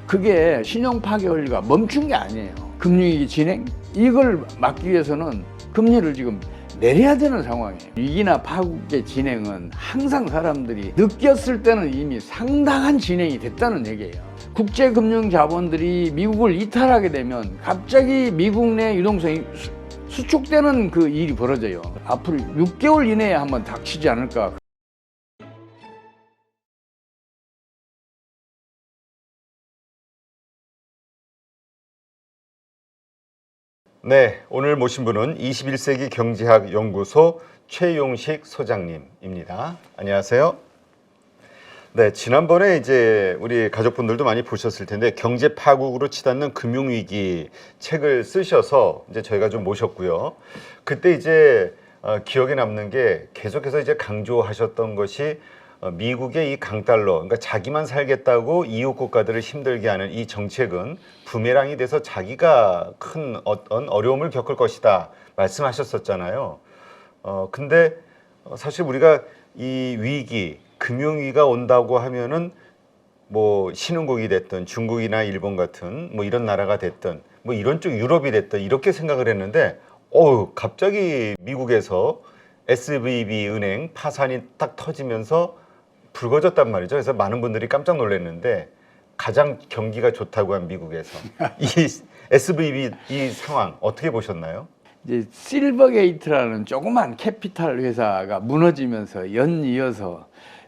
그게 신용 파괴 원리가 멈춘 게 아니에요. 금융위기 진행? 이걸 막기 위해서는 금리를 지금 내려야 되는 상황이에요. 위기나 파국의 진행은 항상 사람들이 느꼈을 때는 이미 상당한 진행이 됐다는 얘기예요. 국제금융 자본들이 미국을 이탈하게 되면 갑자기 미국 내 유동성이 수축되는 그 일이 벌어져요. 앞으로 6개월 이내에 한번 닥치지 않을까. 네, 오늘 모신 분은 21세기 경제학 연구소 최용식 소장님입니다. 안녕하세요. 네, 지난번에 이제 우리 가족분들도 많이 보셨을 텐데 경제 파국으로 치닫는 금융위기 책을 쓰셔서 이제 저희가 좀 모셨고요. 그때 이제 기억에 남는 게 계속해서 이제 강조하셨던 것이 미국의 이 강달러, 그러니까 자기만 살겠다고 이웃 국가들을 힘들게 하는 이 정책은 부메랑이 돼서 자기가 큰 어떤 어려움을 겪을 것이다 말씀하셨었잖아요. 근데 사실 우리가 이 위기, 금융위기가 온다고 하면은 뭐 신흥국이 됐든 중국이나 일본 같은 뭐 이런 나라가 됐든 뭐 이런 쪽 유럽이 됐든 이렇게 생각을 했는데 갑자기 미국에서 SVB 은행 파산이 딱 터지면서 불거졌단 말이죠. 그래서 많은 분들이 깜짝 놀랐는데 가장 경기가 좋다고 한 미국에서 이 SVB 이 상황 어떻게 보셨나요? 이제 실버게이트라는 조그만 캐피탈 회사가 무너지면서 연이어서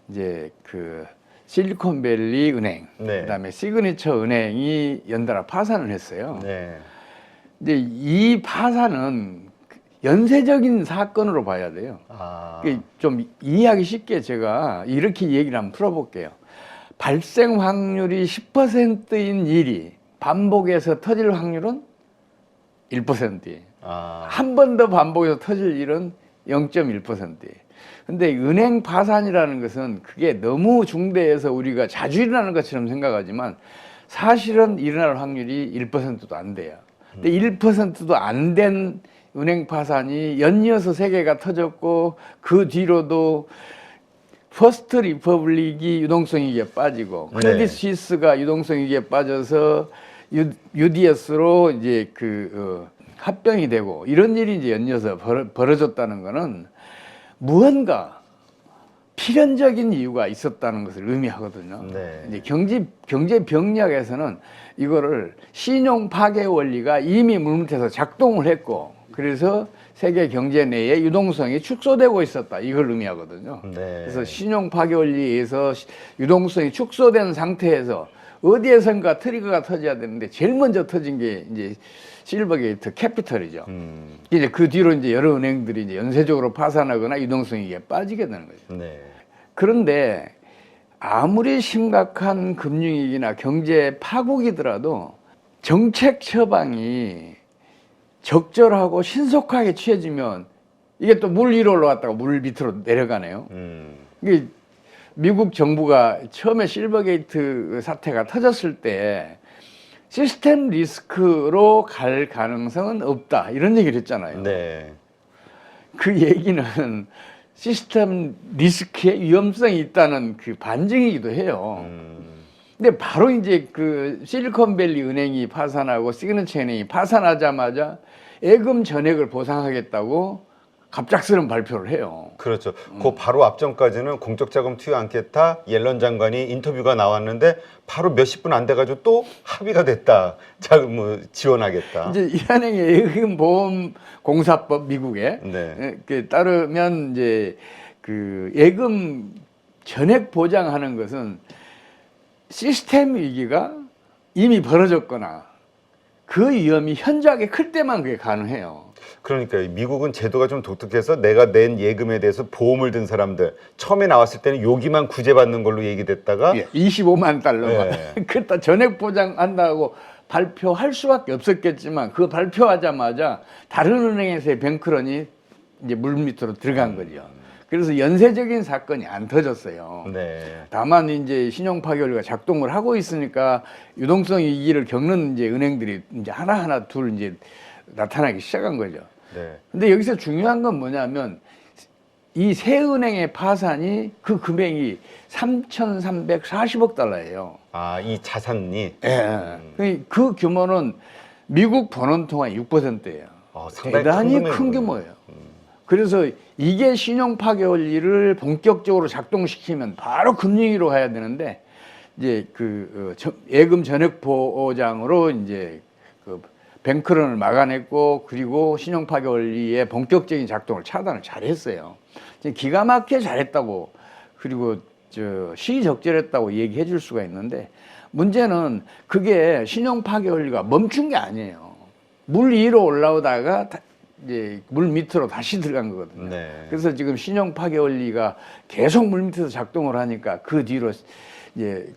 이제 그 실리콘밸리 은행, 네. 그다음에 시그니처 은행이 연달아 파산을 했어요. 네. 근데 이 파산은 연쇄적인 사건으로 봐야 돼요. 좀 이해하기 쉽게 제가 이렇게 얘기를 한번 풀어볼게요. 발생 확률이 10%인 일이 반복해서 터질 확률은 1%예요. 한 번 더 반복해서 터질 일은 0.1%예요. 근데 은행 파산이라는 것은 그게 너무 중대해서 우리가 자주 일어나는 것처럼 생각하지만 사실은 일어날 확률이 1%도 안 돼요. 근데 1%도 안 된 은행 파산이 연이어서 세 개가 터졌고 그 뒤로도 퍼스트 리퍼블릭이 유동성 위기에 빠지고 크레딧 스위스가 유동성 위기에 빠져서 UDS로 이제 합병이 되고 이런 일이 이제 연이어서 벌어졌다는 것은 무언가 필연적인 이유가 있었다는 것을 의미하거든요. 네. 이제 경제 병리학에서는 이거를 신용 파괴 원리가 이미 물밑에서 작동을 했고 그래서 세계 경제 내에 유동성이 축소되고 있었다 이걸 의미하거든요. 네. 그래서 신용 파괴 원리에 의해서 유동성이 축소된 상태에서 어디에선가 트리거가 터져야 되는데 제일 먼저 터진 게 이제 실버게이트 캐피털이죠. 이제 그 뒤로 이제 여러 은행들이 이제 연쇄적으로 파산하거나 유동성이 빠지게 되는 거죠. 네. 그런데 아무리 심각한 금융위기나 경제 파국이더라도 정책 처방이 적절하고 신속하게 취해지면 이게 또 물 위로 올라갔다가 물 밑으로 내려가네요. 이게 미국 정부가 처음에 실버게이트 사태가 터졌을 때 시스템 리스크로 갈 가능성은 없다 이런 얘기를 했잖아요. 네. 그 얘기는 시스템 리스크의 위험성이 있다는 그 반증이기도 해요. 근데 바로 이제 그 실리콘밸리 은행이 파산하고 시그니처 은행이 파산하자마자 예금 전액을 보상하겠다고 갑작스런 발표를 해요. 그렇죠. 그 바로 앞전까지는 공적 자금 투여 않겠다. 옐런 장관이 인터뷰가 나왔는데 바로 몇십 분 안 돼가지고 또 합의가 됐다. 자금 지원하겠다. 이제 이 은행의 예금 보험 공사법 미국에 따르면 이제 그 예금 전액 보장하는 것은 시스템 위기가 이미 벌어졌거나 그 위험이 현저하게 클 때만 그게 가능해요. 그러니까 미국은 제도가 좀 독특해서 내가 낸 예금에 대해서 보험을 든 사람들 처음에 나왔을 때는 여기만 구제받는 걸로 얘기됐다가 25만 달러만 그다 전액 보장한다고 발표할 수밖에 없었겠지만 그 발표하자마자 다른 은행에서의 뱅크런이 이제 물밑으로 들어간 거죠. 그래서 연쇄적인 사건이 안 터졌어요. 네. 다만 이제 신용 파괴 원리가 작동을 하고 있으니까 유동성 위기를 겪는 이제 은행들이 이제 하나하나 둘 이제 나타나기 시작한 거죠. 네. 근데 여기서 중요한 건 뭐냐면 이 세 은행의 파산이 그 금액이 3,340억 달러예요. 아, 이 자산이. 예. 그 규모는 미국 본원통화의 6%예요. 상당히 대단히 큰 큰 규모예요. 그래서 이게 신용 파괴 원리를 본격적으로 작동시키면 바로 금융위로 가야 되는데 이제 예금 전액 보장으로 이제 그 뱅크런을 막아냈고 그리고 신용 파괴 원리의 본격적인 작동을 차단을 잘했어요. 기가 막히게 잘했다고 그리고 시의적절했다고 얘기해 줄 수가 있는데 문제는 그게 신용 파괴 원리가 멈춘 게 아니에요. 물 위로 올라오다가 이제 물 밑으로 다시 들어간 거거든요. 네. 그래서 지금 신용 파괴 원리가 계속 물 밑에서 작동을 하니까 그 뒤로 이제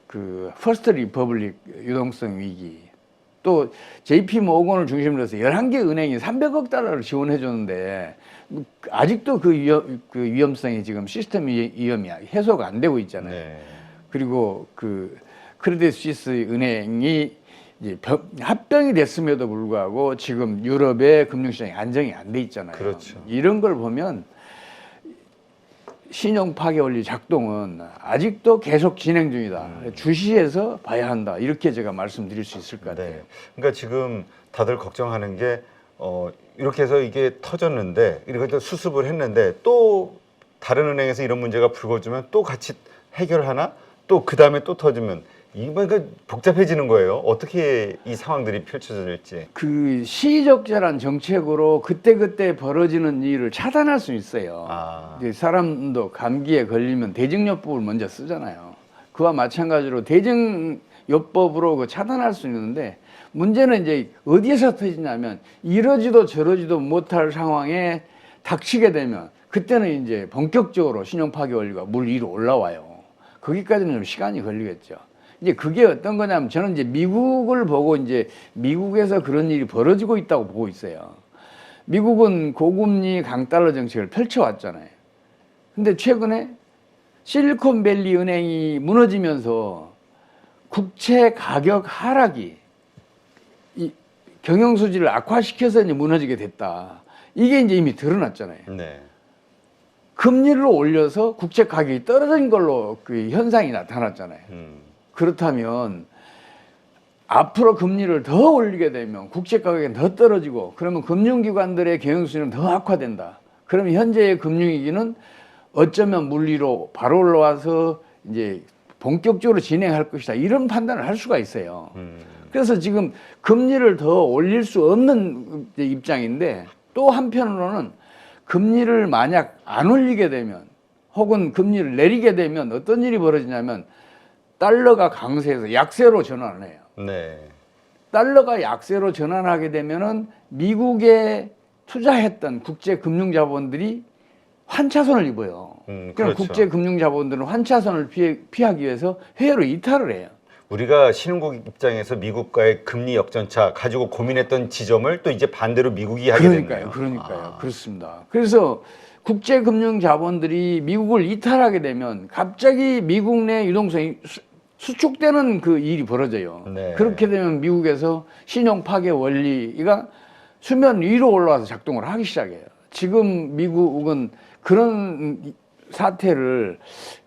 퍼스트 리퍼블릭 유동성 위기 또 JP 모건을 중심으로 해서 11개 은행이 300억 달러를 지원해 줬는데 아직도 그 위험성이 지금 시스템 위험이 해소가 안 되고 있잖아요. 네. 그리고 크레딧 스위스 은행이 이제 합병이 됐음에도 불구하고 지금 유럽의 금융시장이 안정이 안 돼 있잖아요. 그렇죠. 이런 걸 보면 신용 파괴 원리 작동은 아직도 계속 진행 중이다. 주시해서 봐야 한다. 이렇게 제가 말씀드릴 수 있을 것 같아요. 네. 그러니까 지금 다들 걱정하는 게 이렇게 해서 이게 터졌는데 이렇게 또 수습을 했는데 또 다른 은행에서 이런 문제가 불거지면 또 같이 해결하나? 또 그 다음에 또 터지면 이거 복잡해지는 거예요. 어떻게 이 상황들이 펼쳐질지. 시의적절한 정책으로 그때그때 벌어지는 일을 차단할 수 있어요. 이제 사람도 감기에 걸리면 대증요법을 먼저 쓰잖아요. 그와 마찬가지로 대증요법으로 차단할 수 있는데 문제는 이제 어디에서 터지냐면 이러지도 저러지도 못할 상황에 닥치게 되면 그때는 이제 본격적으로 신용 파괴 원리가 물 위로 올라와요. 거기까지는 좀 시간이 걸리겠죠. 이제 그게 어떤 거냐면 저는 이제 미국을 보고 이제 미국에서 그런 일이 벌어지고 있다고 보고 있어요. 미국은 고금리 강달러 정책을 펼쳐왔잖아요. 근데 최근에 실리콘밸리 은행이 무너지면서 국채 가격 하락이 이 경영 수지를 악화시켜서 이제 무너지게 됐다. 이게 이제 이미 드러났잖아요. 네. 금리를 올려서 국채 가격이 떨어진 걸로 그 현상이 나타났잖아요. 그렇다면 앞으로 금리를 더 올리게 되면 국채 가격이 더 떨어지고 그러면 금융기관들의 경영 수준은 더 악화된다. 그러면 현재의 금융위기는 어쩌면 물 위로 바로 올라와서 이제 본격적으로 진행할 것이다. 이런 판단을 할 수가 있어요. 그래서 지금 금리를 더 올릴 수 없는 입장인데 또 한편으로는 금리를 만약 안 올리게 되면 혹은 금리를 내리게 되면 어떤 일이 벌어지냐면 달러가 강세에서 약세로 전환을 해요. 네. 달러가 약세로 전환하게 되면은 미국에 투자했던 국제 금융 자본들이 환차손을 입어요. 그럼 그렇죠. 국제 금융 자본들은 환차손을 피하기 위해서 해외로 이탈을 해요. 우리가 신흥국 입장에서 미국과의 금리 역전차 가지고 고민했던 지점을 또 이제 반대로 미국이 하게 됐네요. 그러니까요. 그렇습니다. 그래서 국제 금융 자본들이 미국을 이탈하게 되면 갑자기 미국 내 유동성이 수축되는 그 일이 벌어져요. 네. 그렇게 되면 미국에서 신용 파괴 원리가 수면 위로 올라와서 작동을 하기 시작해요. 지금 미국은 그런 사태를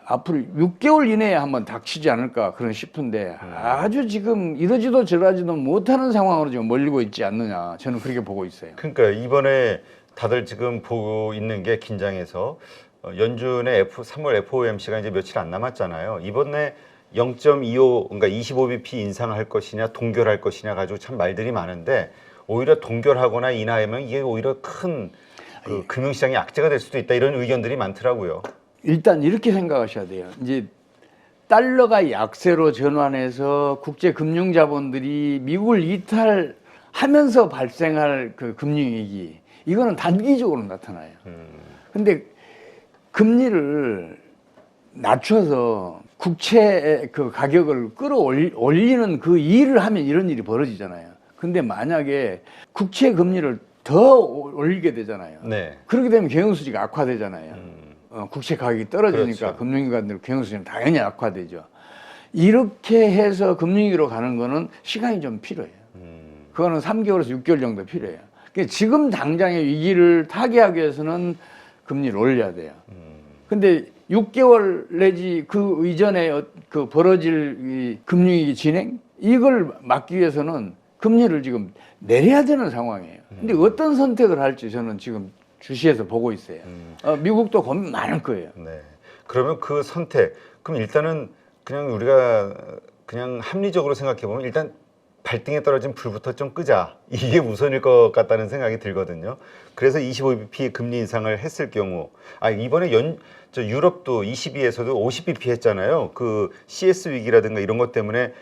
앞으로 6개월 이내에 한번 닥치지 않을까 그런 싶은데 아주 지금 이러지도 저러지도 못하는 상황으로 지금 몰리고 있지 않느냐 저는 그렇게 보고 있어요. 그러니까 이번에 다들 지금 보고 있는 게 긴장해서 연준의 3월 FOMC가 이제 며칠 안 남았잖아요. 이번에 0.25 그러니까 25bp 인상할 것이냐 동결할 것이냐 가지고 참 말들이 많은데 오히려 동결하거나 인하하면 이게 오히려 큰 금융시장의 악재가 될 수도 있다 이런 의견들이 많더라고요. 일단 이렇게 생각하셔야 돼요. 이제 달러가 약세로 전환해서 국제 금융 자본들이 미국을 이탈하면서 발생할 그 금융위기 이거는 단기적으로 나타나요. 근데 금리를 낮춰서 국채 그 가격을 끌어올리는 그 일을 하면 이런 일이 벌어지잖아요. 근데 만약에 국채 금리를 더 올리게 되잖아요. 네. 그렇게 되면 경영수지가 악화되잖아요. 국채 가격이 떨어지니까 그렇죠. 금융기관들 경영수지는 당연히 악화되죠. 이렇게 해서 금융위기로 가는 거는 시간이 좀 필요해요. 그거는 3개월에서 6개월 정도 필요해요. 그러니까 지금 당장의 위기를 타개하기 위해서는 금리를 올려야 돼요. 근데 6개월 내지 그 이전에 그 벌어질 이 금융위기 진행 이걸 막기 위해서는 금리를 지금 내려야 되는 상황이에요. 근데 어떤 선택을 할지 저는 지금 주시해서 보고 있어요. 미국도 고민 많을 거예요. 네. 그러면 그 선택, 그럼 일단은 그냥 우리가 그냥 합리적으로 생각해 보면 일단 발등에 떨어진 불부터 좀 끄자. 이게 우선일 것 같다는 생각이 들거든요. 그래서 25bp 금리 인상을 했을 경우, 이번에 유럽도 22에서도 50bp 했잖아요. 그 CS 위기라든가 이런 것 때문에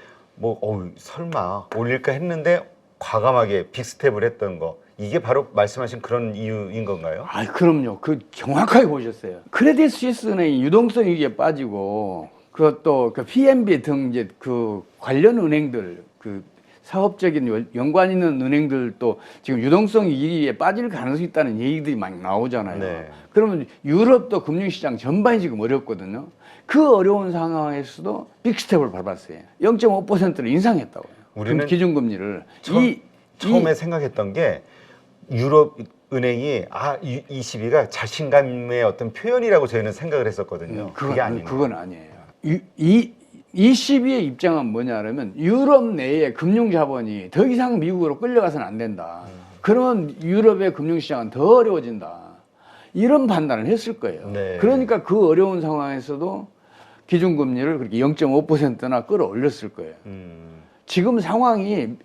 설마 올릴까 했는데 과감하게 빅스텝을 했던 거. 이게 바로 말씀하신 그런 이유인 건가요? 그럼요. 그 정확하게 보셨어요. 크레딧 스위스 은행이 유동성 위기에 빠지고 그것도 그 PNB 등 이제 그 관련 은행들 그 사업적인 연관 있는 은행들도 지금 유동성 위기에 빠질 가능성이 있다는 얘기들이 많이 나오잖아요. 네. 그러면 유럽도 금융시장 전반이 지금 어렵거든요. 그 어려운 상황에서도 빅스텝을 밟았어요. 0.5%를 인상했다고요. 우리는 기준금리를. 처음에 생각했던 게 유럽 은행이 22가 자신감의 어떤 표현이라고 저희는 생각을 했었거든요. 그게 아니에요. 그건 아니에요. 22의 입장은 뭐냐면 유럽 내의 금융자본이 더 이상 미국으로 끌려가서는 안 된다. 그러면 유럽의 금융시장은 더 어려워진다. 이런 판단을 했을 거예요. 네. 그러니까 그 어려운 상황에서도 기준금리를 그렇게 0.5%나 끌어올렸을 거예요. 지금 상황이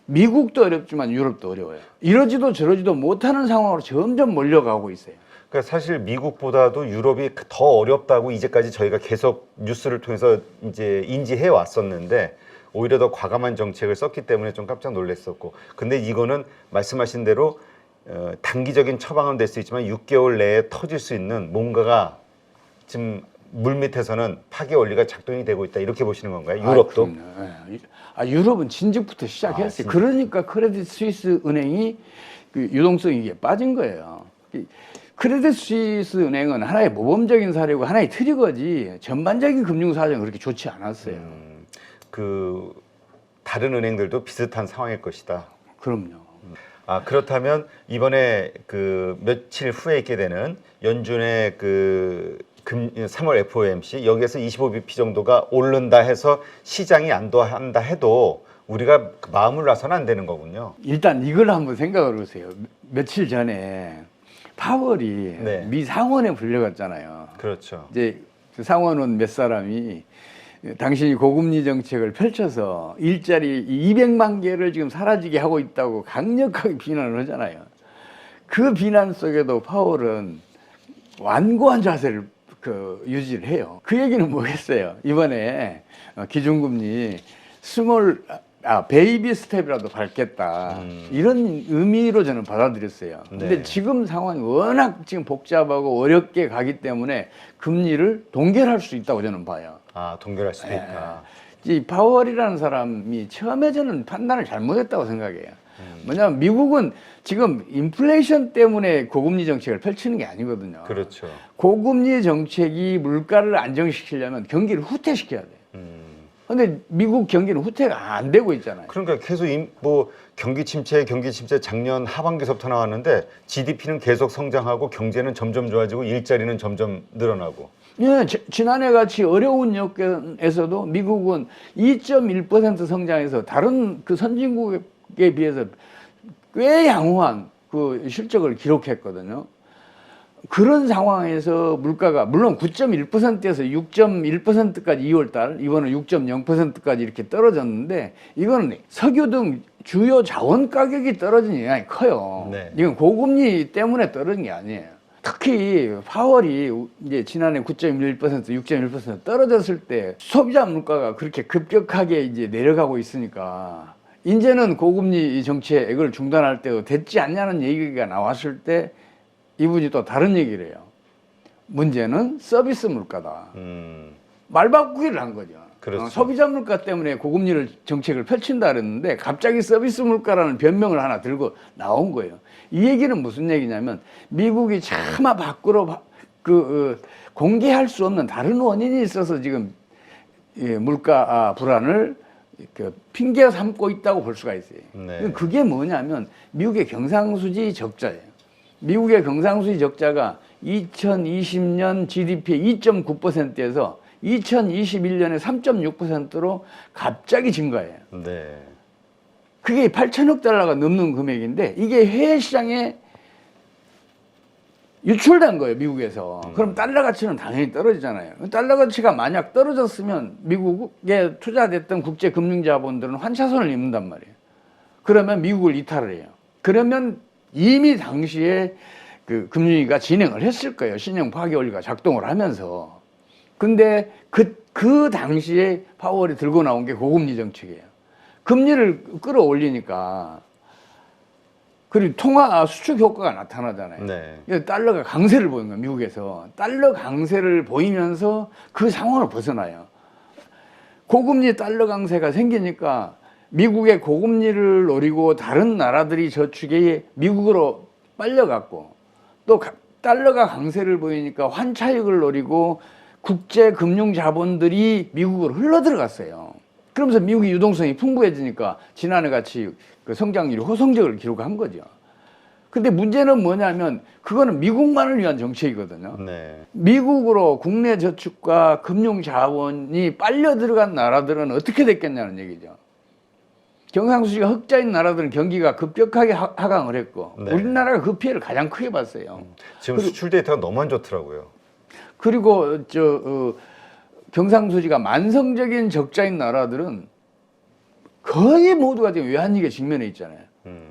미국도 어렵지만 유럽도 어려워요. 이러지도 저러지도 못하는 상황으로 점점 몰려가고 있어요. 그러니까 사실 미국보다도 유럽이 더 어렵다고 이제까지 저희가 계속 뉴스를 통해서 이제 인지해 왔었는데 오히려 더 과감한 정책을 썼기 때문에 좀 깜짝 놀랐었고, 근데 이거는 말씀하신 대로 단기적인 처방은 될 수 있지만 6개월 내에 터질 수 있는 뭔가가 지금 물밑에서는 파괴 원리가 작동이 되고 있다, 이렇게 보시는 건가요? 유럽도? 유럽은 진즉부터 시작했어요. 그러니까 크레딧 스위스 은행이 그 유동성 위기에 빠진 거예요. 크레딧 스위스 은행은 하나의 모범적인 사례고 하나의 트리거지 전반적인 금융 사정은 그렇게 좋지 않았어요. 그 다른 은행들도 비슷한 상황일 것이다. 그럼요. 그렇다면 이번에 그 며칠 후에 있게 되는 연준의 그 3월 FOMC 여기에서 25bp 정도가 오른다 해서 시장이 안도한다 해도 우리가 마음을 놔서는 안 되는 거군요. 일단 이걸 한번 생각을 해보세요. 며칠 전에 파월이 네. 미 상원에 불려갔잖아요. 그렇죠. 이제 그 상원은 몇 사람이 당신이 고금리 정책을 펼쳐서 일자리 200만 개를 지금 사라지게 하고 있다고 강력하게 비난을 하잖아요. 그 비난 속에도 파월은 완고한 자세를 유지를 해요. 그 얘기는 뭐겠어요? 이번에 기준금리 베이비 스텝이라도 밟겠다. 이런 의미로 저는 받아들였어요. 근데 네. 지금 지금 상황이 워낙 지금 복잡하고 어렵게 가기 때문에 금리를 동결할 수 있다고 저는 봐요. 동결할 수도 있다. 이 파월이라는 사람이 처음에 저는 판단을 잘못했다고 생각해요. 뭐냐면 미국은 지금 인플레이션 때문에 고금리 정책을 펼치는 게 아니거든요. 그렇죠. 고금리 정책이 물가를 안정시키려면 경기를 후퇴시켜야 돼요. 근데 미국 경기는 후퇴가 안 되고 있잖아요. 그러니까 계속 경기 침체 작년 하반기서부터 나왔는데 GDP는 계속 성장하고 경제는 점점 좋아지고 일자리는 점점 늘어나고. 예, 지난해 같이 어려운 여건에서도 미국은 2.1% 성장해서 다른 그 선진국에 비해서 꽤 양호한 그 실적을 기록했거든요. 그런 상황에서 물가가 물론 9.1%에서 6.1%까지 2월달, 이번은 6.0%까지 이렇게 떨어졌는데 이거는 석유 등 주요 자원 가격이 떨어진 영향이 커요. 네. 이건 고금리 때문에 떨어진 게 아니에요. 특히 파월이 이제 지난해 9.1%, 6.1% 떨어졌을 때 소비자 물가가 그렇게 급격하게 이제 내려가고 있으니까 이제는 고금리 정책을 중단할 때도 됐지 않냐는 얘기가 나왔을 때 이분이 또 다른 얘기를 해요. 문제는 서비스 물가다. 말 바꾸기를 한 거죠. 그렇죠. 소비자 물가 때문에 고금리를 정책을 펼친다 그랬는데 갑자기 서비스 물가라는 변명을 하나 들고 나온 거예요. 이 얘기는 무슨 얘기냐면 미국이 차마 밖으로 공개할 수 없는 다른 원인이 있어서 지금 물가 불안을 핑계 삼고 있다고 볼 수가 있어요. 네. 그게 뭐냐면 미국의 경상수지 적자예요. 미국의 경상수지 적자가 2020년 GDP의 2.9%에서 2021년에 3.6%로 갑자기 증가해요. 네. 그게 8천억 달러가 넘는 금액인데 이게 해외 시장에 유출된 거예요, 미국에서. 그럼 달러 가치는 당연히 떨어지잖아요. 달러 가치가 만약 떨어졌으면 미국에 투자됐던 국제 금융 자본들은 환차손을 입는단 말이에요. 그러면 미국을 이탈을 해요. 그러면 이미 당시에 그 금융위가 진행을 했을 거예요. 신용 파기 원리가 작동을 하면서. 근데 그 당시에 파월이 들고 나온 게 고금리 정책이에요. 금리를 끌어올리니까 그리고 통화 수축 효과가 나타나잖아요. 네. 달러가 강세를 보이는 거예요, 미국에서. 달러 강세를 보이면서 그 상황을 벗어나요. 고금리 달러 강세가 생기니까 미국의 고금리를 노리고 다른 나라들이 저축에 미국으로 빨려갔고 또 달러가 강세를 보이니까 환차익을 노리고 국제 금융 자본들이 미국으로 흘러들어갔어요. 그러면서 미국의 유동성이 풍부해지니까 지난해 같이 그 성장률이 호성적을 기록한 거죠. 근데 문제는 뭐냐면 그거는 미국만을 위한 정책이거든요. 네. 미국으로 국내 저축과 금융 자본이 빨려 들어간 나라들은 어떻게 됐겠냐는 얘기죠. 경상수지가 흑자인 나라들은 경기가 급격하게 하강을 했고 네. 우리나라가 그 피해를 가장 크게 봤어요. 지금 수출 데이터가 너무 안 좋더라고요. 그리고 경상수지가 만성적인 적자인 나라들은 거의 모두가 지금 외환위기에 직면해 있잖아요.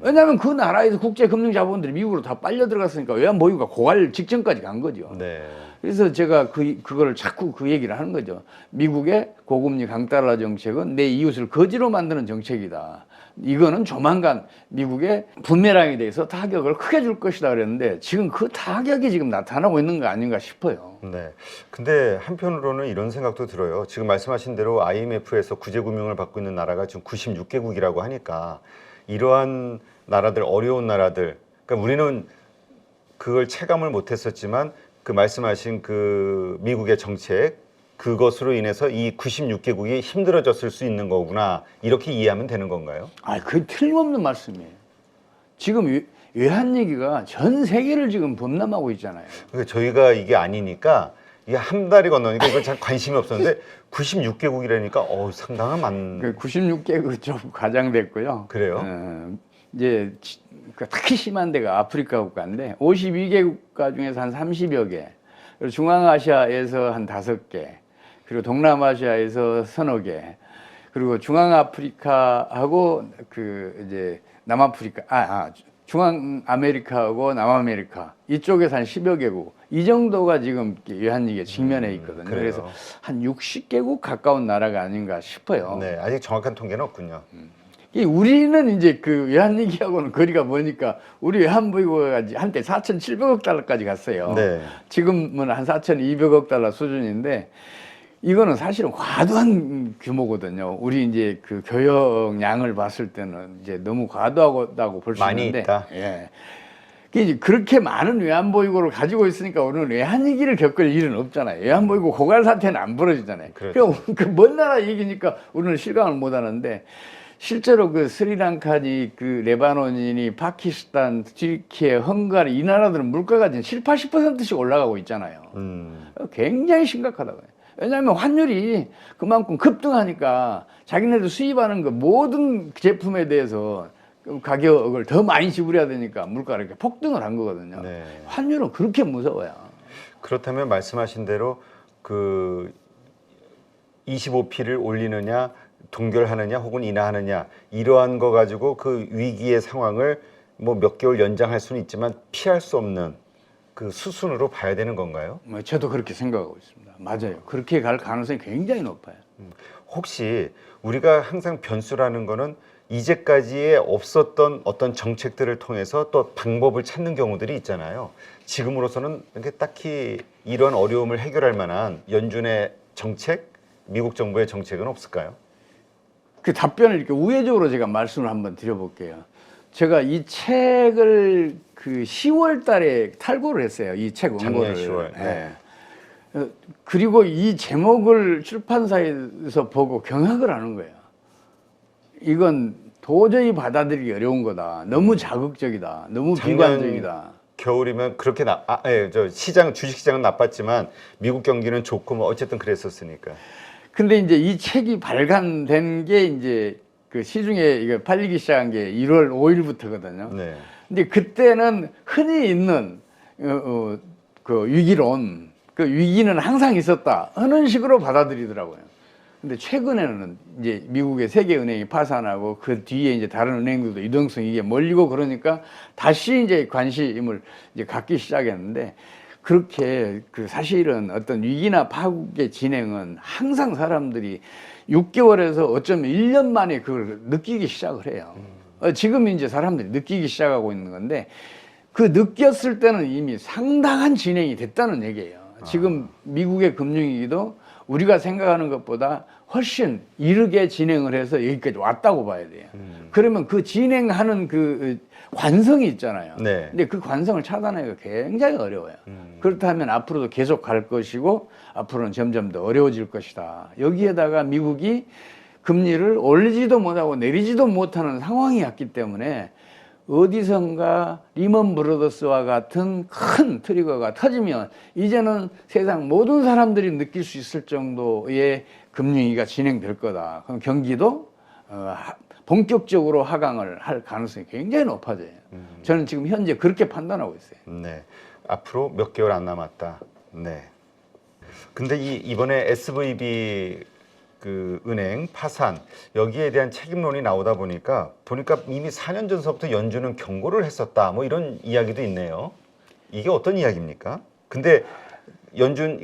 왜냐하면 그 나라에서 국제 금융 자본들이 미국으로 다 빨려 들어갔으니까 외환 보유가 고갈 직전까지 간 거죠. 네. 그래서 제가 그거를 자꾸 그 얘기를 하는 거죠. 미국의 고금리 강달러 정책은 내 이웃을 거지로 만드는 정책이다. 이거는 조만간 미국의 부메랑에 대해서 타격을 크게 줄 것이다 그랬는데 지금 그 타격이 지금 나타나고 있는 거 아닌가 싶어요. 네. 근데 한편으로는 이런 생각도 들어요. 지금 말씀하신 대로 IMF에서 구제금융을 받고 있는 나라가 지금 96개국이라고 하니까 이러한 나라들, 어려운 나라들, 그러니까 우리는 그걸 체감을 못했었지만 그 말씀하신 그 미국의 정책, 그것으로 인해서 이 96개국이 힘들어졌을 수 있는 거구나, 이렇게 이해하면 되는 건가요? 그게 틀림없는 말씀이에요. 지금 외환위기가 전 세계를 지금 범람하고 있잖아요. 그러니까 저희가 이게 아니니까 이게 한 달이 건너니까 이건 참 관심이 없었는데 96개국이라니까 상당한 96개국 좀 과장됐고요. 그래요? 이제 특히 심한 데가 아프리카 국가인데 52개 국가 중에서 한 30여 개, 그리고 중앙아시아에서 한 5개, 그리고 동남아시아에서 서너 개, 그리고 중앙아프리카하고 이제 남아프리카, 중앙아메리카하고 남아메리카 이쪽에서 한 10여 개국, 이 정도가 지금 외환위기에 직면해 있거든요. 그래서 한 60개국 가까운 나라가 아닌가 싶어요. 네, 아직 정확한 통계는 없군요. 우리는 이제 그 외환위기하고는 거리가 머니까 우리 외환보유고가 한때 4,700억 달러까지 갔어요. 네. 지금은 한 4,200억 달러 수준인데 이거는 사실은 과도한 규모거든요. 우리 이제 그 교역량을 봤을 때는 이제 너무 과도하다고 볼 수 있는데. 많이 있다. 예. 이제 그렇게 많은 외환보유고를 가지고 있으니까 우리는 외환위기를 겪을 일은 없잖아요. 외환보유고 고갈 사태는 안 벌어지잖아요. 그렇죠. 그 먼 나라 얘기니까 우리는 실감을 못 하는데 실제로 그 스리랑카니 그 레바논이니 파키스탄, 튀르키예, 헝가리 이 나라들은 물가가 지금 70~80%씩 올라가고 있잖아요. 굉장히 심각하다고요. 왜냐하면 환율이 그만큼 급등하니까 자기네들 수입하는 그 모든 제품에 대해서 가격을 더 많이 지불해야 되니까 물가가 이렇게 폭등을 한 거거든요. 네. 환율은 그렇게 무서워요. 그렇다면 말씀하신 대로 그 25P를 올리느냐, 동결하느냐, 혹은 인하하느냐, 이러한 거 가지고 그 위기의 상황을 뭐 몇 개월 연장할 수는 있지만 피할 수 없는 그 수순으로 봐야 되는 건가요? 저도 그렇게 생각하고 있습니다. 맞아요. 그렇게 갈 가능성이 굉장히 높아요. 혹시 우리가 항상 변수라는 거는 이제까지에 없었던 어떤 정책들을 통해서 또 방법을 찾는 경우들이 있잖아요. 지금으로서는 이렇게 딱히 이런 어려움을 해결할 만한 연준의 정책, 미국 정부의 정책은 없을까요? 그 답변을 이렇게 우회적으로 제가 말씀을 한번 드려볼게요. 제가 이 책을 그 10월 달에 탈고를 했어요. 이 책 원고를. 작년 10월. 네. 그리고 이 제목을 출판사에서 보고 경악을 하는 거예요. 이건 도저히 받아들이기 어려운 거다. 너무 자극적이다. 너무 비관적이다. 겨울이면 그렇게 저 주식 시장은 나빴지만 미국 경기는 좋고 뭐 어쨌든 그랬었으니까. 근데 이제 이 책이 발간된 게 이제 그 시중에 이거 팔리기 시작한 게 1월 5일부터거든요. 네. 근데 그때는 흔히 있는 그 위기론, 그 위기는 항상 있었다 하는 식으로 받아들이더라고요. 근데 최근에는 이제 미국의 세계은행이 파산하고 그 뒤에 이제 다른 은행들도 유동성이 이게 몰리고 그러니까 다시 이제 관심을 이제 갖기 시작했는데, 그렇게 그 사실은 어떤 위기나 파국의 진행은 항상 사람들이 6개월에서 어쩌면 1년 만에 그걸 느끼기 시작을 해요. 지금 이제 사람들이 느끼기 시작하고 있는 건데, 그 느꼈을 때는 이미 상당한 진행이 됐다는 얘기예요. 지금 미국의 금융위기도 우리가 생각하는 것보다 훨씬 이르게 진행을 해서 여기까지 왔다고 봐야 돼요. 그러면 그 진행하는 그 관성이 있잖아요. 네. 근데 그 관성을 차단하기가 굉장히 어려워요. 그렇다면 앞으로도 계속 갈 것이고 앞으로는 점점 더 어려워질 것이다. 여기에다가 미국이 금리를 올리지도 못하고 내리지도 못하는 상황이 왔기 때문에 어디선가 리먼 브러더스와 같은 큰 트리거가 터지면 이제는 세상 모든 사람들이 느낄 수 있을 정도의 금융위기가 진행될 거다. 그럼 경기도 본격적으로 하강을 할 가능성이 굉장히 높아져요. 저는 지금 현재 그렇게 판단하고 있어요. 네. 앞으로 몇 개월 안 남았다. 네. 근데 이번에 SVB 그 은행 파산 여기에 대한 책임론이 나오다 보니까 이미 4년 전서부터 연준은 경고를 했었다. 뭐 이런 이야기도 있네요. 이게 어떤 이야기입니까? 근데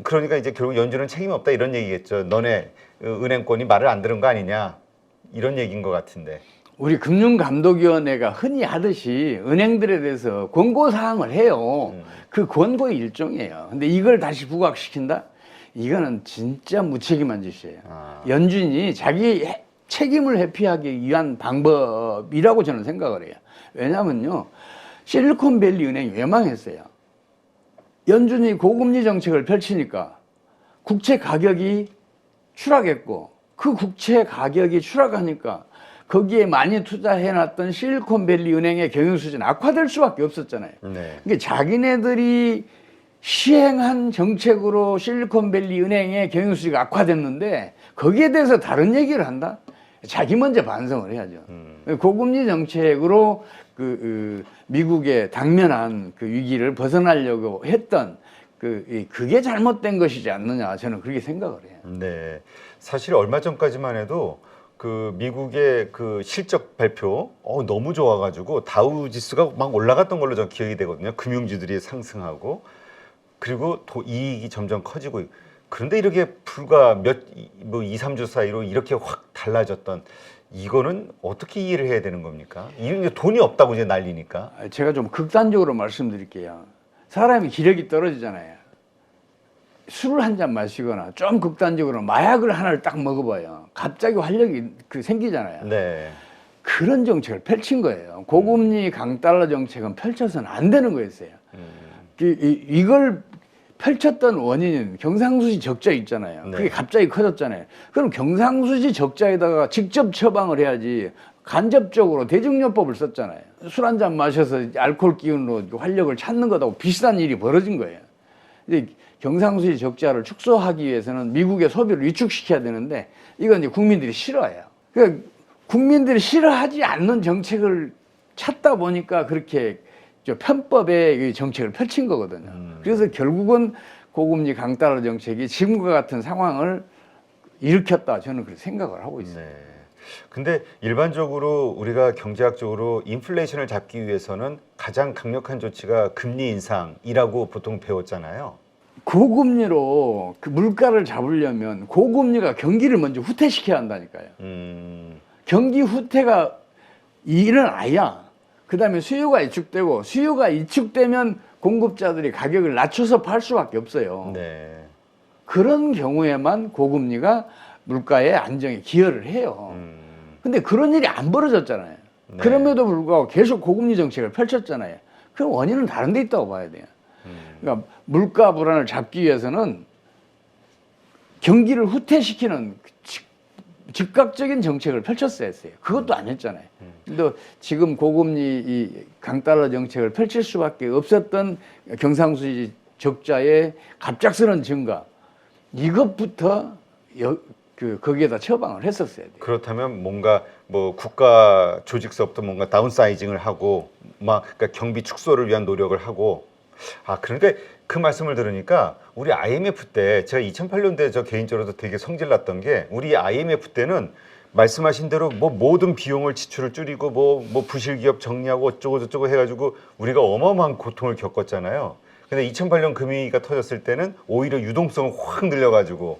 그러니까 이제 결국 연준은 책임 없다 이런 얘기겠죠. 너네 은행권이 말을 안 들은 거 아니냐 이런 얘기인 것 같은데. 우리 금융감독위원회가 흔히 하듯이 은행들에 대해서 권고사항을 해요. 그 권고의 일종이에요. 근데 이걸 다시 부각시킨다? 이거는 진짜 무책임한 짓이에요. 연준이 자기 책임을 회피하기 위한 방법이라고 저는 생각을 해요. 왜냐면요, 실리콘밸리 은행이 왜 망했어요? 연준이 고금리 정책을 펼치니까 국채 가격이 추락했고, 그 국채 가격이 추락하니까 거기에 많이 투자해놨던 실리콘밸리 은행의 경영 수준이 악화될 수밖에 없었잖아요. 네. 그러니까 자기네들이 시행한 정책으로 실리콘밸리 은행의 경영 수준이 악화됐는데 거기에 대해서 다른 얘기를 한다? 자기 먼저 반성을 해야죠. 고금리 정책으로 미국의 당면한 그 위기를 벗어나려고 했던 그게 잘못된 것이지 않느냐, 저는 그렇게 생각을 해요. 네. 사실 얼마 전까지만 해도 그 미국의 그 실적 발표 너무 좋아가지고 다우 지수가 막 올라갔던 걸로 전 기억이 되거든요. 금융주들이 상승하고 그리고 이익이 점점 커지고. 그런데 이렇게 불과 2, 3주 사이로 이렇게 확 달라졌던 이거는 어떻게 이해를 해야 되는 겁니까? 이게 돈이 없다고 이제 난리니까. 제가 좀 극단적으로 말씀드릴게요. 사람이 기력이 떨어지잖아요. 술을 한 잔 마시거나 좀 극단적으로 마약을 하나를 딱 먹어봐요. 갑자기 활력이 생기잖아요. 네. 그런 정책을 펼친 거예요. 고금리 강달러 정책은 펼쳐서는 안 되는 거였어요. 이걸 펼쳤던 원인은 경상수지 적자 있잖아요. 네. 그게 갑자기 커졌잖아요. 그럼 경상수지 적자에다가 직접 처방을 해야지 간접적으로 대증요법을 썼잖아요. 술 한 잔 마셔서 알코올 기운으로 활력을 찾는 것하고 비슷한 일이 벌어진 거예요. 경상수지 적자를 축소하기 위해서는 미국의 소비를 위축시켜야 되는데 이건 이제 국민들이 싫어해요. 그러니까 국민들이 싫어하지 않는 정책을 찾다 보니까 그렇게 편법의 정책을 펼친 거거든요. 그래서 결국은 고금리 강달러 정책이 지금과 같은 상황을 일으켰다, 저는 그렇게 생각을 하고 있어요. 네. 근데 일반적으로 우리가 경제학적으로 인플레이션을 잡기 위해서는 가장 강력한 조치가 금리 인상이라고 보통 배웠잖아요. 고금리로 그 물가를 잡으려면 고금리가 경기를 먼저 후퇴시켜야 한다니까요. 경기 후퇴가 일어나야 그 다음에 수요가 위축되고, 수요가 위축되면 공급자들이 가격을 낮춰서 팔 수밖에 없어요. 네. 그런 경우에만 고금리가 물가의 안정에 기여를 해요. 근데 그런 일이 안 벌어졌잖아요. 네. 그럼에도 불구하고 계속 고금리 정책을 펼쳤잖아요. 그럼 원인은 다른 데 있다고 봐야 돼요. 그러니까 물가 불안을 잡기 위해서는 경기를 후퇴시키는 즉각적인 정책을 펼쳤어야 했어요. 그것도 안 했잖아요. 근데 지금 고금리 이 강달러 정책을 펼칠 수밖에 없었던 경상수지 적자의 갑작스런 증가, 이것부터 거기에다 처방을 했었어야 돼요. 그렇다면 뭔가 뭐 국가 조직서부터 뭔가 다운사이징을 하고 막 그러니까 경비 축소를 위한 노력을 하고 그러니까 그 말씀을 들으니까 우리 IMF 때 제가 2008년도에 저 개인적으로도 되게 성질났던 게 우리 IMF 때는 말씀하신 대로 뭐 모든 비용을 지출을 줄이고 뭐 부실 기업 정리하고 어쩌고 저쩌고 해가지고 우리가 어마어마한 고통을 겪었잖아요. 근데 2008년 금융위기가 터졌을 때는 오히려 유동성을 확 늘려가지고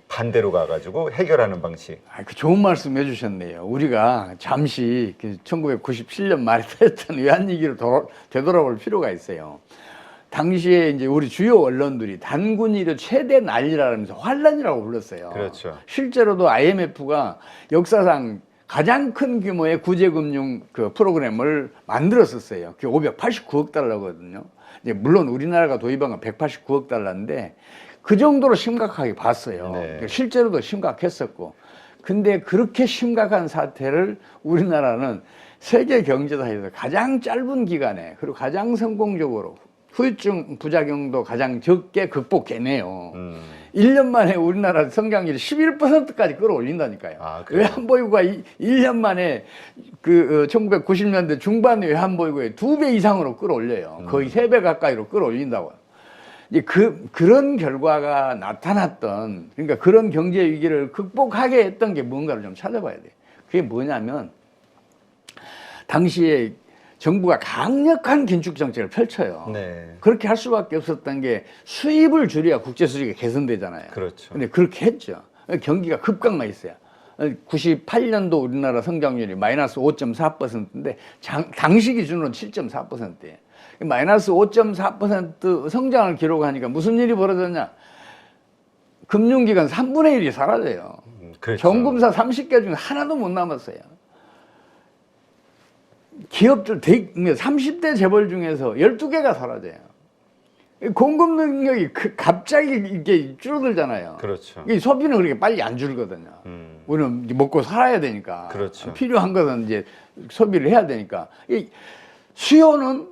반대로 가가지고 해결하는 방식. 그 좋은 말씀 해주셨네요. 우리가 잠시 1997년 말에 터졌던 외환위기를 되돌아볼 필요가 있어요. 당시에 이제 우리 주요 언론들이 단군일의 최대 난리라면서 환란이라고 불렀어요. 그렇죠. 실제로도 IMF가 역사상 가장 큰 규모의 구제금융 프로그램을 만들었었어요. 그게 589억 달러거든요. 이제 물론 우리나라가 도입한 건 189억 달러인데 그 정도로 심각하게 봤어요. 네. 실제로도 심각했었고. 근데 그렇게 심각한 사태를 우리나라는 세계 경제사에서 가장 짧은 기간에 그리고 가장 성공적으로 후유증 부작용도 가장 적게 극복해내요. 1년 만에 우리나라 성장률이 11%까지 끌어올린다니까요. 외환보유고가 1년 만에 1990년대 중반 외환보유고의 2배 이상으로 끌어올려요. 거의 3배 가까이로 끌어올린다고요. 이제 그런 결과가 나타났던, 그러니까 그런 경제 위기를 극복하게 했던 게 뭔가를 좀 찾아봐야 돼요. 그게 뭐냐면 당시에 정부가 강력한 긴축 정책을 펼쳐요. 네. 그렇게 할 수밖에 없었던 게 수입을 줄여야 국제 수지가 개선되잖아요. 그렇죠. 근데 그렇게 했죠. 경기가 급감했어요. 98년도 우리나라 성장률이 마이너스 5.4%인데 당시 기준으로는 7.4%예요. 마이너스 5.4% 성장을 기록하니까 무슨 일이 벌어졌냐? 금융기관 3분의 1이 사라져요. 그렇죠. 정금사 30개 중에 하나도 못 남았어요. 기업들 30대 재벌 중에서 12개가 사라져요. 공급 능력이 갑자기 이게 줄어들잖아요. 그렇죠. 소비는 그렇게 빨리 안 줄거든요. 우리는 먹고 살아야 되니까. 그렇죠. 필요한 것은 이제 소비를 해야 되니까. 수요는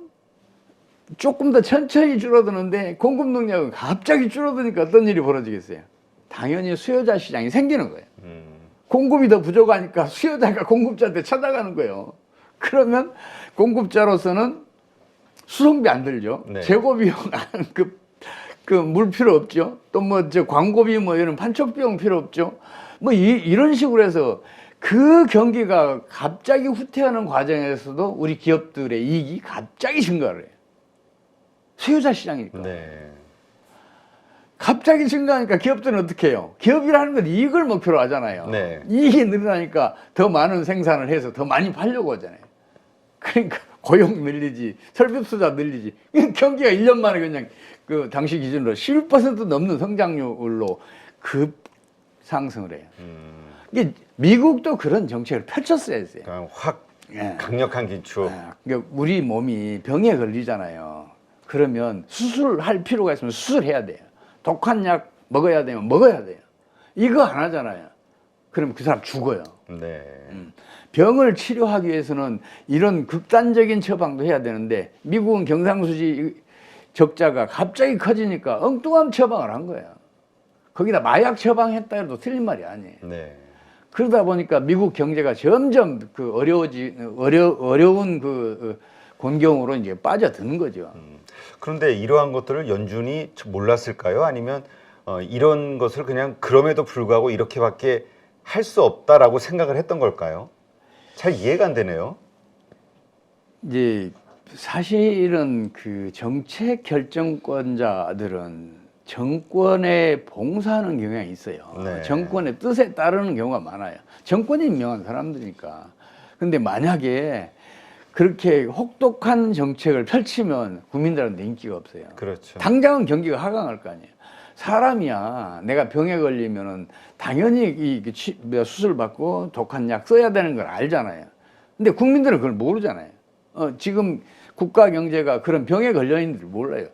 조금 더 천천히 줄어드는데 공급 능력은 갑자기 줄어드니까 어떤 일이 벌어지겠어요? 당연히 수요자 시장이 생기는 거예요. 공급이 더 부족하니까 수요자가 공급자한테 찾아가는 거예요. 그러면 공급자로서는 수송비 안 들죠. 네. 재고 비용 물 필요 없죠. 또 뭐 광고비 이런 판촉 비용 필요 없죠. 이런 식으로 해서 그 경기가 갑자기 후퇴하는 과정에서도 우리 기업들의 이익이 갑자기 증가를 해요. 수요자 시장이니까. 네. 갑자기 증가하니까 기업들은 어떻게 해요? 기업이라는 건 이익을 목표로 하잖아요. 네. 이익이 늘어나니까 더 많은 생산을 해서 더 많이 팔려고 하잖아요. 그러니까 고용 늘리지, 설비 투자 늘리지. 경기가 1년 만에 그냥 당시 기준으로 11% 넘는 성장률로 급 상승을 해요. 이게 미국도 그런 정책을 펼쳤어야 했어요. 그러니까 확 강력한 긴축. 그러니까 우리 몸이 병에 걸리잖아요. 그러면 수술할 필요가 있으면 수술해야 돼요. 독한 약 먹어야 되면 먹어야 돼요. 이거 안 하잖아요. 그러면 그 사람 죽어요. 네. 병을 치료하기 위해서는 이런 극단적인 처방도 해야 되는데 미국은 경상수지 적자가 갑자기 커지니까 엉뚱한 처방을 한 거예요. 거기다 마약 처방했다 해도 틀린 말이 아니에요. 네. 그러다 보니까 미국 경제가 점점 어려운 곤경으로 이제 빠져드는 거죠. 그런데 이러한 것들을 연준이 몰랐을까요? 아니면 이런 것을 그냥 그럼에도 불구하고 이렇게밖에 할 수 없다라고 생각을 했던 걸까요? 잘 이해가 안 되네요. 이제 사실은 정책 결정권자들은 정권에 봉사하는 경향이 있어요. 네. 정권의 뜻에 따르는 경우가 많아요. 정권이 임명한 사람들이니까. 근데 만약에 그렇게 혹독한 정책을 펼치면 국민들한테 인기가 없어요. 그렇죠. 당장은 경기가 하강할 거 아니에요. 사람이야. 내가 병에 걸리면은 당연히 수술 받고 독한 약 써야 되는 걸 알잖아요. 근데 국민들은 그걸 모르잖아요. 지금 국가 경제가 그런 병에 걸려 있는 줄 몰라요.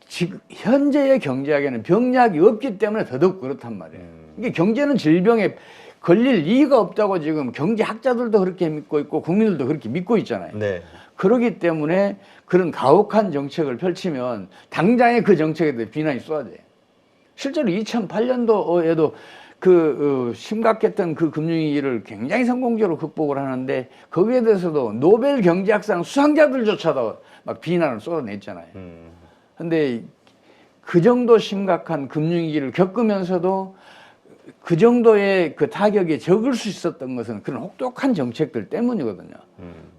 지금 현재의 경제학에는 병약이 없기 때문에 더더욱 그렇단 말이에요. 이게 경제는 질병의 걸릴 리가 없다고 지금 경제학자들도 그렇게 믿고 있고 국민들도 그렇게 믿고 있잖아요. 네. 그렇기 때문에 그런 가혹한 정책을 펼치면 당장에 그 정책에 대해 비난이 쏟아져요. 실제로 2008년도에도 심각했던 그 금융위기를 굉장히 성공적으로 극복을 하는데 거기에 대해서도 노벨 경제학상 수상자들조차도 막 비난을 쏟아냈잖아요. 근데 그 정도 심각한 금융위기를 겪으면서도 그 정도의 그 타격이 적을 수 있었던 것은 그런 혹독한 정책들 때문이거든요.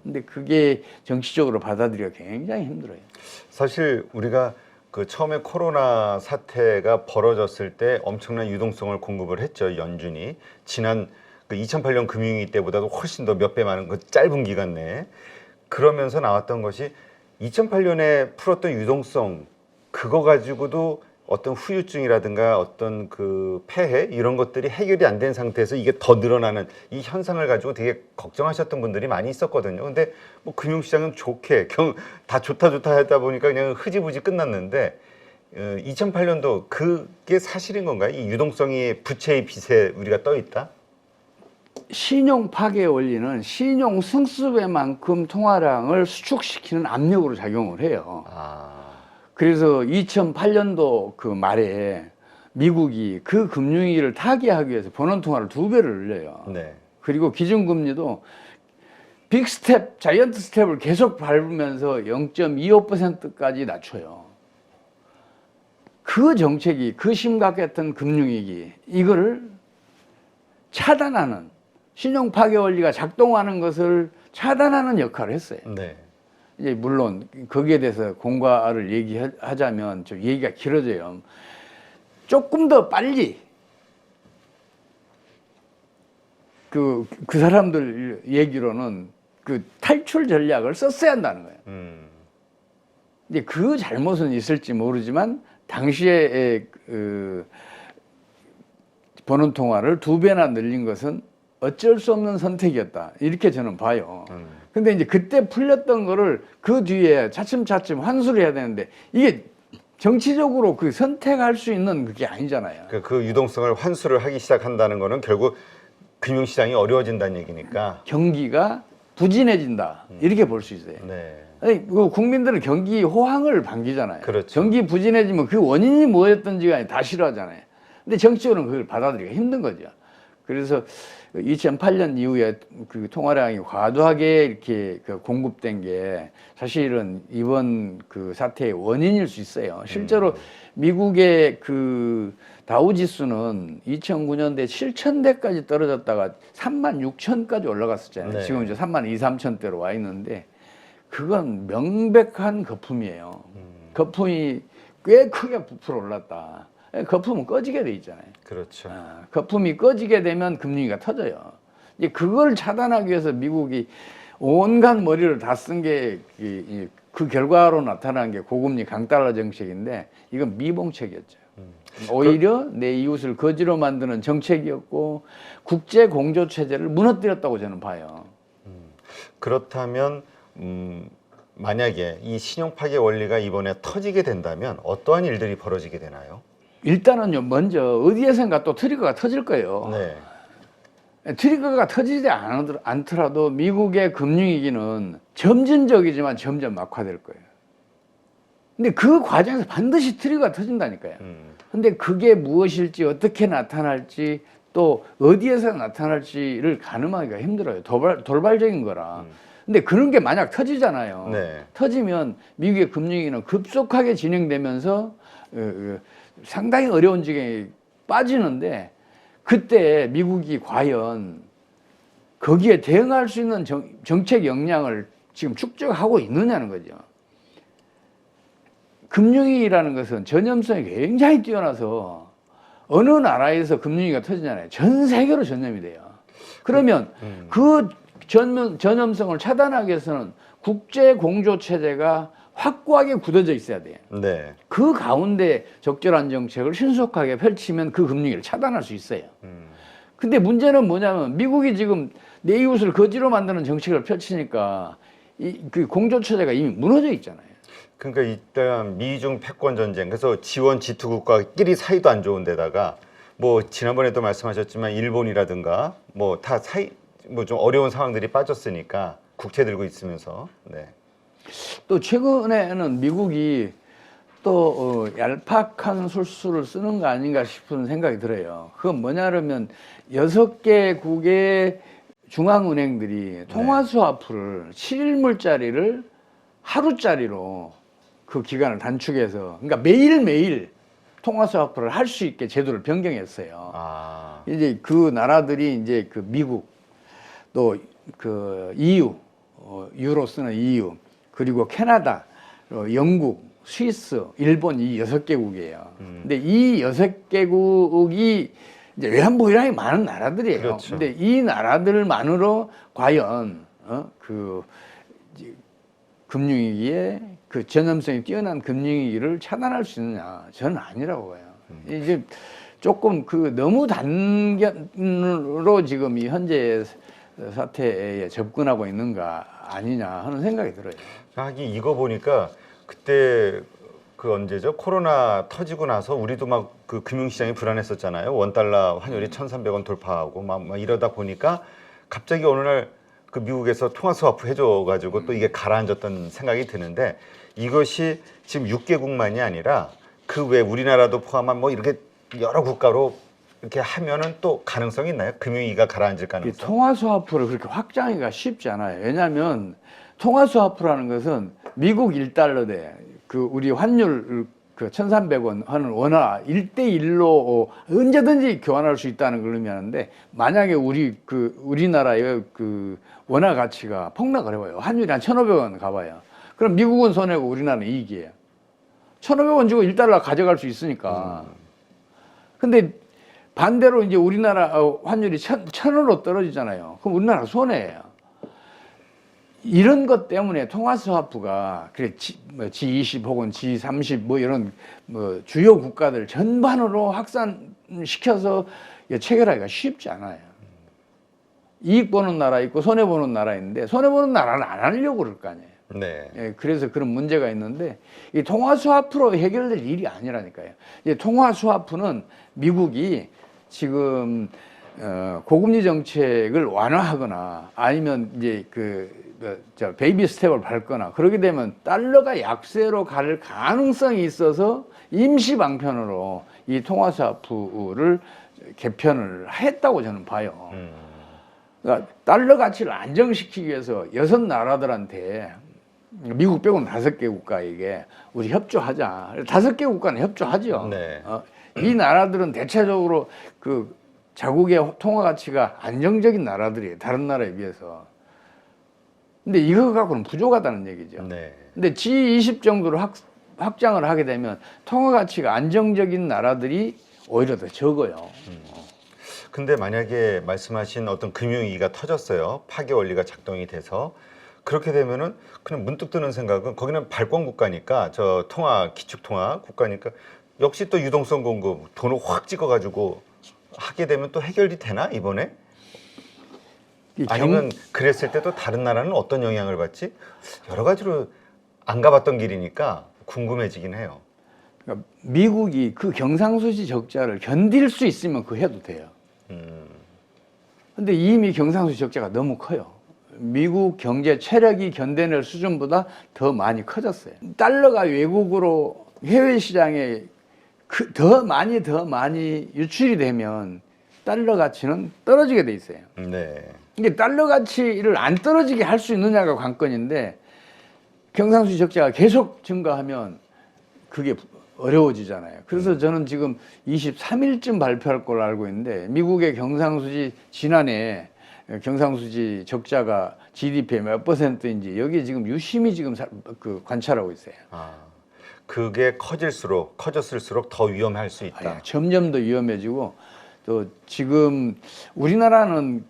근데 그게 정치적으로 받아들이기가 굉장히 힘들어요. 사실 우리가 그 처음에 코로나 사태가 벌어졌을 때 엄청난 유동성을 공급을 했죠. 연준이 지난 그 2008년 금융위기 때보다도 훨씬 더 몇 배 많은 그 짧은 기간 내에. 그러면서 나왔던 것이 2008년에 풀었던 유동성, 그거 가지고도 어떤 후유증이라든가 어떤 그 폐해 이런 것들이 해결이 안 된 상태에서 이게 더 늘어나는 이 현상을 가지고 되게 걱정하셨던 분들이 많이 있었거든요. 근데 뭐 금융시장은 좋게 다 좋다 하다 보니까 그냥 흐지부지 끝났는데 2008년도 그게 사실인 건가요? 이 유동성이 부채의 빚에 우리가 떠 있다? 신용 파괴 원리는 신용 승수배만큼 통화량을 수축시키는 압력으로 작용을 해요. 그래서 2008년도 그 말에 미국이 그 금융위기를 타개하기 위해서 본원통화를 2배를 늘려요. 네. 그리고 기준금리도 빅 스텝, 자이언트 스텝을 계속 밟으면서 0.25%까지 낮춰요. 그 정책이 그 심각했던 금융위기 이거를 차단하는 신용 파괴 원리가 작동하는 것을 차단하는 역할을 했어요. 네. 이제 물론 거기에 대해서 공과를 얘기하자면 좀 얘기가 길어져요. 조금 더 빨리 그 사람들 얘기로는 그 탈출 전략을 썼어야 한다는 거예요. 이제 그 잘못은 있을지 모르지만 당시에 버는 통화를 2배나 늘린 것은 어쩔 수 없는 선택이었다. 이렇게 저는 봐요. 근데 이제 그때 풀렸던 거를 그 뒤에 차츰차츰 환수를 해야 되는데 이게 정치적으로 그 선택할 수 있는 그게 아니잖아요. 그 유동성을 환수를 하기 시작한다는 거는 결국 금융시장이 어려워진다는 얘기니까. 경기가 부진해진다. 이렇게 볼 수 있어요. 네. 아니, 국민들은 경기 호황을 반기잖아요. 그렇죠. 경기 부진해지면 그 원인이 뭐였던지가 다 싫어하잖아요. 근데 정치적으로는 그걸 받아들이기가 힘든 거죠. 그래서 2008년 이후에 그 통화량이 과도하게 이렇게 그 공급된 게 사실은 이번 그 사태의 원인일 수 있어요. 실제로 미국의 그 다우지수는 2009년대 7,000대까지 떨어졌다가 36,000까지 올라갔었잖아요. 네. 지금 이제 32,000대로 와 있는데 그건 명백한 거품이에요. 거품이 꽤 크게 부풀어 올랐다. 거품은 꺼지게 돼 있잖아요. 그렇죠. 거품이 꺼지게 되면 금융위기가 터져요. 이제 그걸 차단하기 위해서 미국이 온갖 머리를 다 쓴 게 그 결과로 나타난 게 고금리 강달러 정책인데 이건 미봉책이었죠. 오히려 내 이웃을 거지로 만드는 정책이었고 국제 공조 체제를 무너뜨렸다고 저는 봐요. 그렇다면 만약에 이 신용 파괴 원리가 이번에 터지게 된다면 어떠한 일들이 벌어지게 되나요? 일단은요, 먼저 어디에선가 또 트리거가 터질 거예요. 네. 트리거가 터지지 않더라도 미국의 금융위기는 점진적이지만 점점 악화될 거예요. 근데 그 과정에서 반드시 트리거가 터진다니까요. 근데 그게 무엇일지 어떻게 나타날지 또 어디에서 나타날지를 가늠하기가 힘들어요. 돌발적인 거라. 근데 그런 게 만약 터지잖아요. 네. 터지면 미국의 금융위기는 급속하게 진행되면서 상당히 어려운 지경에 빠지는데 그때 미국이 과연 거기에 대응할 수 있는 정책 역량을 지금 축적하고 있느냐는 거죠. 금융위기라는 것은 전염성이 굉장히 뛰어나서 어느 나라에서 금융위기가 터지잖아요. 전 세계로 전염이 돼요. 그러면 그 전염성을 차단하기 위해서는 국제 공조 체제가 확고하게 굳어져 있어야 돼요. 네. 그 가운데 적절한 정책을 신속하게 펼치면 그 금융위기를 차단할 수 있어요. 근데 문제는 뭐냐면 미국이 지금 내 이웃을 거지로 만드는 정책을 펼치니까 그 공조 체제가 이미 무너져 있잖아요. 그러니까 일단 미중 패권 전쟁, 그래서 지원 지투 국가끼리 사이도 안 좋은 데다가 뭐 지난번에도 말씀하셨지만 일본이라든가 뭐 다 뭐 좀 어려운 상황들이 빠졌으니까 국채 들고 있으면서 네. 또 최근에는 미국이 또 얄팍한 술수를 쓰는 거 아닌가 싶은 생각이 들어요. 그건 뭐냐면 6개국의 중앙은행들이 통화스와프를 7일물짜리를 하루짜리로 그 기간을 단축해서, 그러니까 매일매일 통화스와프를 할 수 있게 제도를 변경했어요. 아. 이제 그 나라들이 이제 그 미국, 또 그 EU, 유로 쓰는 EU, 그리고 캐나다, 영국, 스위스, 일본 이 6개국이에요. 근데 이 6개국이 이제 외환 보유량이 많은 나라들이에요. 그렇죠. 근데 이 나라들만으로 과연 그 금융위기에 그 전염성이 뛰어난 금융위기를 차단할 수 있느냐? 저는 아니라고 봐요. 이제 조금 그 너무 단견으로 지금 이 현재 사태에 접근하고 있는가 아니냐 하는 생각이 들어요. 하긴 이거 보니까 그때 그 언제죠? 코로나 터지고 나서 우리도 막 그 금융시장이 불안했었잖아요. 원달러 환율이 1,300원 돌파하고 막 이러다 보니까 갑자기 어느 날 그 미국에서 통화스와프 해줘가지고 또 이게 가라앉았던 생각이 드는데, 이것이 지금 6개국만이 아니라 그 외 우리나라도 포함한 뭐 이렇게 여러 국가로 이렇게 하면은 또 가능성이 있나요? 금융위기가 가라앉을 가능성? 통화스와프를 그렇게 확장하기가 쉽지 않아요. 왜냐하면 통화스와프라는 것은 미국 1달러대 그 우리 환율 그 1,300원 하는 원화 1대1로 언제든지 교환할 수 있다는 걸 의미하는데, 만약에 우리나라의 그 원화 가치가 폭락을 해봐요. 환율이 한 1,500원 가봐요. 그럼 미국은 손해고 우리나라는 이익이에요. 1,500원 주고 1달러 가져갈 수 있으니까. 근데 반대로 이제 우리나라 환율이 1,000원으로 떨어지잖아요. 그럼 우리나라가 손해예요. 이런 것 때문에 통화스와프가 그래 G20 혹은 G30 뭐 이런 뭐 주요 국가들 전반으로 확산시켜서 체결하기가 쉽지 않아요. 이익 보는 나라 있고 손해 보는 나라 있는데, 손해 보는 나라는 안 하려고 그럴 거 아니에요. 네. 예, 그래서 그런 문제가 있는데 이 통화스와프로 해결될 일이 아니라니까요. 이제 통화스와프는 미국이 지금 고금리 정책을 완화하거나 아니면 이제 베이비 스텝을 밟거나 그렇게 되면 달러가 약세로 갈 가능성이 있어서 임시 방편으로 이 통화스와프를 개편을 했다고 저는 봐요. 그러니까 달러 가치를 안정시키기 위해서 6나라들한테, 미국 빼고는 5개 국가에게 우리 협조하자. 5개 국가는 협조하죠. 네. 이 나라들은 대체적으로 그 자국의 통화 가치가 안정적인 나라들이에요. 다른 나라에 비해서. 근데 이거 갖고는 부족하다는 얘기죠. 네. 근데 G20 정도로 확장을 하게 되면 통화 가치가 안정적인 나라들이 오히려 더 적어요. 근데 만약에 말씀하신 어떤 금융위기가 터졌어요. 파괴 원리가 작동이 돼서 그렇게 되면은 그냥 문득 드는 생각은, 거기는 발권 국가니까, 저 기축 통화 국가니까 역시 또 유동성 공급 돈을 확 찍어가지고 하게 되면 또 해결이 되나 이번에? 아니면 그랬을 때도 다른 나라는 어떤 영향을 받지? 여러 가지로 안 가봤던 길이니까 궁금해지긴 해요. 그러니까 미국이 그 경상수지 적자를 견딜 수 있으면 그 해도 돼요. 근데 이미 경상수지 적자가 너무 커요. 미국 경제 체력이 견뎌낼 수준보다 더 많이 커졌어요. 달러가 외국으로 해외 시장에 더 많이 유출이 되면 달러 가치는 떨어지게 돼 있어요. 네. 이게 달러 가치를 안 떨어지게 할 수 있느냐가 관건인데, 경상수지 적자가 계속 증가하면 그게 어려워지잖아요. 그래서 저는 지금 23일쯤 발표할 걸로 알고 있는데, 미국의 경상수지 지난해 경상수지 적자가 GDP의 몇 %인지 여기 지금 유심히 지금 관찰하고 있어요. 그게 커졌을수록 더 위험할 수 있다. 점점 더 위험해지고, 또 지금 우리나라는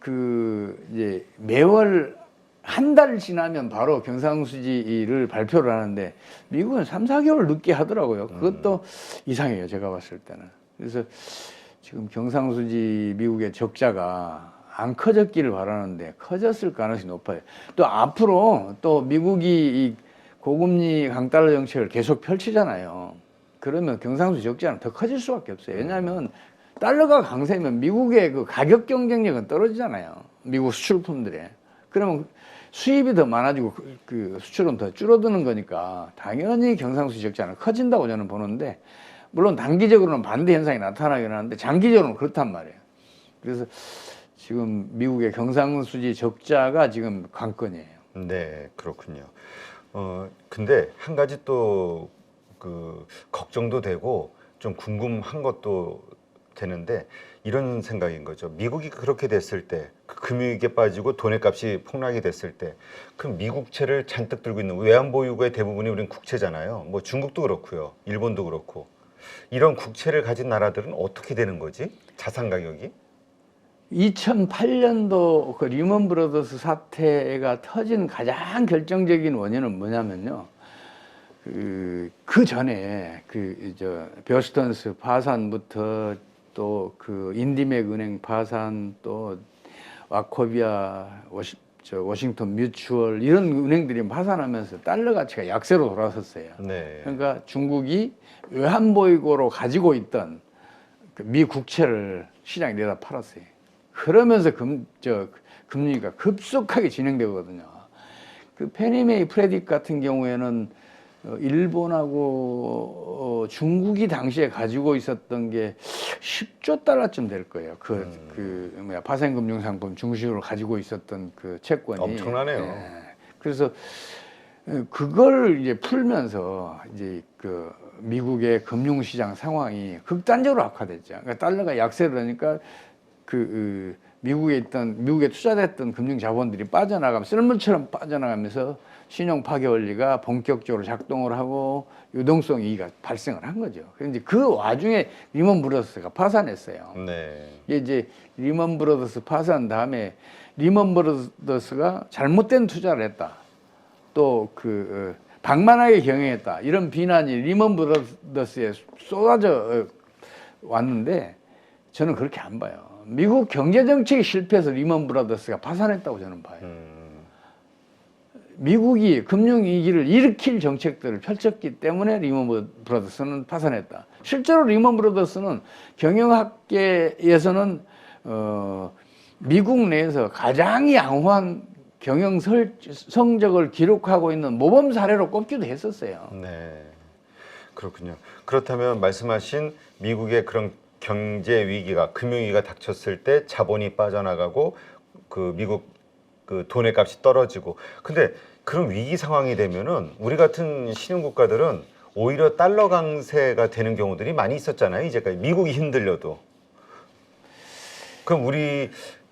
이제 매월 한 달 지나면 바로 경상수지를 발표를 하는데, 미국은 3-4개월 늦게 하더라고요. 그것도 이상해요, 제가 봤을 때는. 그래서 지금 경상수지 미국의 적자가 안 커졌기를 바라는데 커졌을 가능성이 높아요. 또 앞으로 또 미국이 이 고금리 강달러 정책을 계속 펼치잖아요. 그러면 경상수지 적자는 더 커질 수밖에 없어요. 왜냐하면 달러가 강세면 미국의 그 가격 경쟁력은 떨어지잖아요. 미국 수출품들에. 그러면 수입이 더 많아지고 그 수출은 더 줄어드는 거니까 당연히 경상수지 적자는 커진다고 저는 보는데, 물론 단기적으로는 반대 현상이 나타나긴 하는데 장기적으로는 그렇단 말이에요. 그래서 지금 미국의 경상수지 적자가 지금 관건이에요. 네, 그렇군요. 근데 한 가지 또 그 걱정도 되고 좀 궁금한 것도 되는데, 이런 생각인 거죠. 미국이 그렇게 됐을 때, 그 금융위기에 빠지고 돈의 값이 폭락이 됐을 때, 그 미국채를 잔뜩 들고 있는 외환보유고의 대부분이 우린 국채잖아요. 뭐 중국도 그렇고요, 일본도 그렇고. 이런 국채를 가진 나라들은 어떻게 되는 거지? 자산 가격이? 2008년도 그 리먼 브러더스 사태가 터진 가장 결정적인 원인은 뭐냐면요. 그 전에 베어스턴스 파산부터 또 그 인디맥 은행 파산, 또 와코비아, 워싱턴 뮤추얼 이런 은행들이 파산하면서 달러 가치가 약세로 돌아섰어요. 네. 그러니까 중국이 외환보유고로 가지고 있던 그 미 국채를 시장에 내다 팔았어요. 그러면서 금리가 급속하게 진행되거든요. 그 페니메이 프레딕 같은 경우에는 일본하고 중국이 당시에 가지고 있었던 게 10조 달러쯤 될 거예요. 파생금융상품 중심으로 가지고 있었던 그 채권이 엄청나네요. 예. 그래서 그걸 이제 풀면서 이제 그 미국의 금융시장 상황이 극단적으로 악화됐죠. 그러니까 달러가 약세되니까 미국에 투자됐던 금융 자본들이 빠져나가면서 썰물처럼 빠져나가면서 신용 파괴 원리가 본격적으로 작동을 하고 유동성 위기가 발생을 한 거죠. 그런데 그 와중에 리먼 브러더스가 파산했어요. 네. 이게 이제 리먼 브러더스 파산 다음에 리먼 브러더스가 잘못된 투자를 했다. 또 방만하게 경영했다. 이런 비난이 리먼 브러더스에 쏟아져 왔는데 저는 그렇게 안 봐요. 미국 경제 정책이 실패해서 리먼 브러더스가 파산했다고 저는 봐요. 미국이 금융위기를 일으킬 정책들을 펼쳤기 때문에 리먼 브러더스는 파산했다. 실제로 리먼 브러더스는 경영학계에서는 미국 내에서 가장 양호한 경영 성적을 기록하고 있는 모범 사례로 꼽기도 했었어요. 네, 그렇군요. 그렇다면 말씀하신 미국의 그런 경제 위기가, 금융 위기가 닥쳤을 때 자본이 빠져나가고 그 미국 그 돈의 값이 떨어지고, 근데 그런 위기 상황이 되면은 우리 같은 신흥 국가들은 오히려 달러 강세가 되는 경우들이 많이 있었잖아요. 이제까지 미국이 흔들려도. 그럼 우리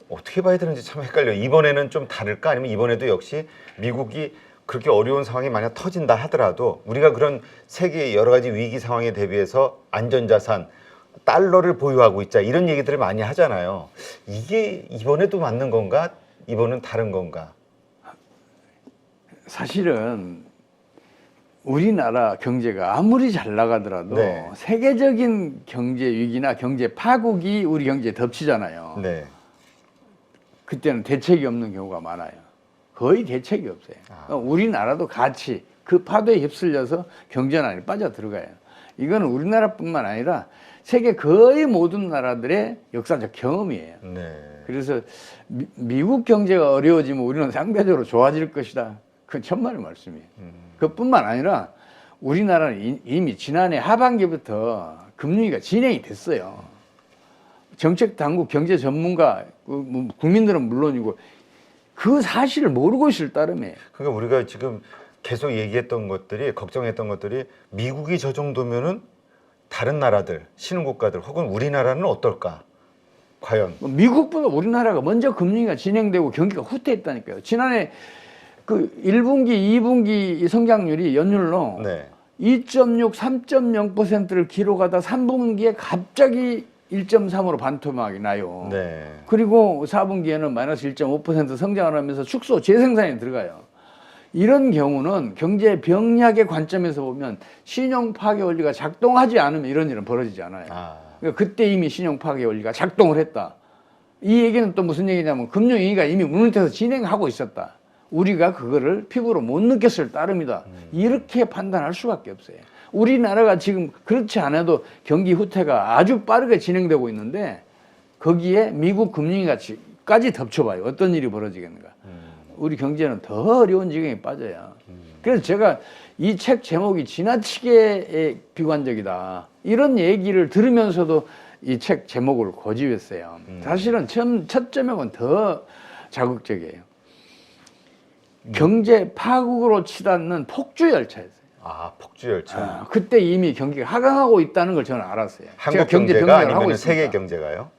어떻게 봐야 되는지 참 헷갈려요. 이번에는 좀 다를까? 아니면 이번에도 역시 미국이 그렇게 어려운 상황이 만약 터진다 하더라도 우리가 그런 세계의 여러 가지 위기 상황에 대비해서 안전자산, 달러를 보유하고 있자, 이런 얘기들을 많이 하잖아요. 이게 이번에도 맞는 건가? 이번은 다른 건가? 사실은 우리나라 경제가 아무리 잘 나가더라도 네. 세계적인 경제 위기나 경제 파국이 우리 경제에 덮치잖아요. 네. 그때는 대책이 없는 경우가 많아요. 거의 대책이 없어요. 우리나라도 같이 그 파도에 휩쓸려서 경제난에 빠져들어가요. 이거는 우리나라뿐만 아니라 세계 거의 모든 나라들의 역사적 경험이에요. 네. 그래서 미국 경제가 어려워지면 우리는 상대적으로 좋아질 것이다. 그건 천만의 말씀이에요. 그뿐만 아니라 우리나라는 이미 지난해 하반기부터 금융위기가 진행이 됐어요. 정책 당국, 경제 전문가, 국민들은 물론이고 그 사실을 모르고 있을 따름이에요. 그러니까 우리가 지금 계속 얘기했던 것들이, 걱정했던 것들이, 미국이 저 정도면은 다른 나라들, 신흥국가들 혹은 우리나라는 어떨까? 과연 미국보다 우리나라가 먼저 금융위기가 진행되고 경기가 후퇴했다니까요. 지난해 그 1분기, 2분기 성장률이 연율로 네. 2.6, 3.0%를 기록하다 3분기에 갑자기 1.3으로 반토막이 나요. 네. 그리고 4분기에는 마이너스 1.5% 성장을 하면서 축소 재생산에 들어가요. 이런 경우는 경제 병약의 관점에서 보면 신용 파괴 원리가 작동하지 않으면 이런 일은 벌어지지 않아요. 그러니까 그때 이미 신용 파괴 원리가 작동을 했다. 이 얘기는 또 무슨 얘기냐면 금융위기가 이미 물밑에서 진행하고 있었다. 우리가 그거를 피부로 못 느꼈을 따름이다. 이렇게 판단할 수밖에 없어요. 우리나라가 지금 그렇지 않아도 경기 후퇴가 아주 빠르게 진행되고 있는데 거기에 미국 금융위기까지 덮쳐봐요. 어떤 일이 벌어지겠는가. 우리 경제는 더 어려운 지경에 빠져요. 그래서 제가 이 책 제목이 지나치게 비관적이다. 이런 얘기를 들으면서도 이 책 제목을 고집했어요. 사실은 첫 제목은 더 자극적이에요. 경제 파국으로 치닫는 폭주 열차였어요. 아, 폭주 열차. 그때 이미 경기가 하강하고 있다는 걸 저는 알았어요. 한국 경제가 아니면 세계 경제가요?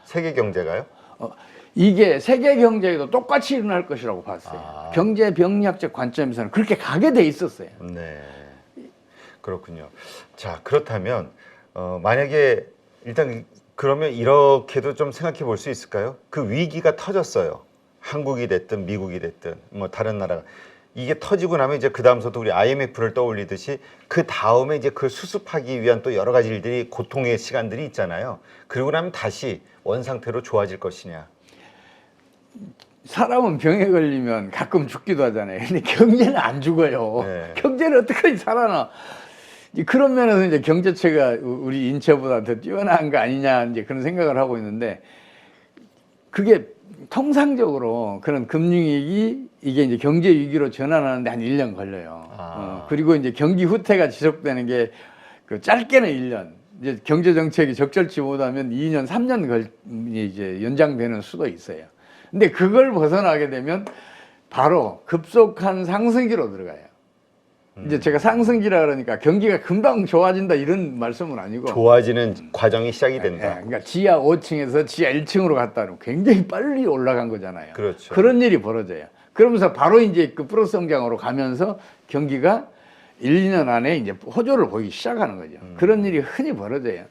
세계 경제가요? 이게 세계 경제에도 똑같이 일어날 것이라고 봤어요. 경제 병리학적 관점에서는 그렇게 가게 돼 있었어요. 네, 그렇군요. 자, 그렇다면 만약에 일단 그러면 이렇게도 좀 생각해 볼 수 있을까요? 그 위기가 터졌어요. 한국이 됐든 미국이 됐든 뭐 다른 나라가 이게 터지고 나면 이제 그 다음서도 우리 IMF를 떠올리듯이 그 다음에 이제 그 수습하기 위한 또 여러 가지 일들이 고통의 시간들이 있잖아요. 그러고 나면 다시 원상태로 좋아질 것이냐? 사람은 병에 걸리면 가끔 죽기도 하잖아요. 근데 경제는 안 죽어요. 네. 경제는 어떻게까지 살아나? 그런 면에서 이제 경제체가 우리 인체보다 더 뛰어난 거 아니냐 이제 그런 생각을 하고 있는데 그게 통상적으로 그런 금융위기 이게 이제 경제 위기로 전환하는데 한 1년 걸려요. 그리고 이제 경기 후퇴가 지속되는 게 그 짧게는 1년. 이제 경제 정책이 적절치 못하면 2년, 3년 이제 연장되는 수도 있어요. 근데 그걸 벗어나게 되면 바로 급속한 상승기로 들어가요. 이제 제가 상승기라 그러니까 경기가 금방 좋아진다 이런 말씀은 아니고 좋아지는 과정이 시작이 된다. 그러니까 지하 5층에서 지하 1층으로 갔다는 굉장히 빨리 올라간 거잖아요. 그렇죠. 그런 일이 벌어져요. 그러면서 바로 이제 그 플러스 성장으로 가면서 경기가 1, 2년 안에 이제 호조를 보이기 시작하는 거죠. 그런 일이 흔히 벌어져요.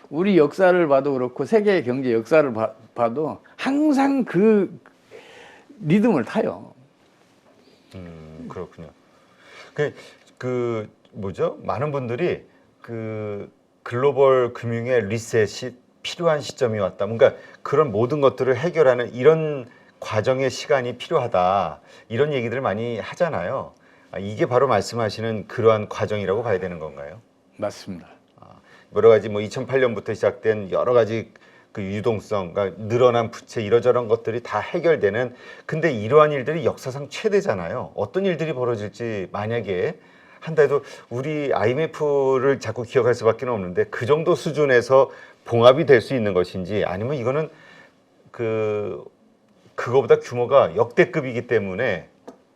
우리 역사를 봐도 그렇고 세계 경제 역사를 봐도 항상 그 리듬을 타요. 그렇군요. 그 뭐죠? 많은 분들이 그 글로벌 금융의 리셋이 필요한 시점이 왔다. 뭔가 그런 모든 것들을 해결하는 이런 과정의 시간이 필요하다. 이런 얘기들을 많이 하잖아요. 이게 바로 말씀하시는 그러한 과정이라고 봐야 되는 건가요? 맞습니다. 여러 가지 뭐 2008년부터 시작된 여러 가지 그 유동성, 그러니까 늘어난 부채 이러저런 것들이 다 해결되는 근데 이러한 일들이 역사상 최대잖아요. 어떤 일들이 벌어질지 만약에 한다 해도 우리 IMF를 자꾸 기억할 수밖에 없는데 그 정도 수준에서 봉합이 될 수 있는 것인지 아니면 이거는 그거보다 규모가 역대급이기 때문에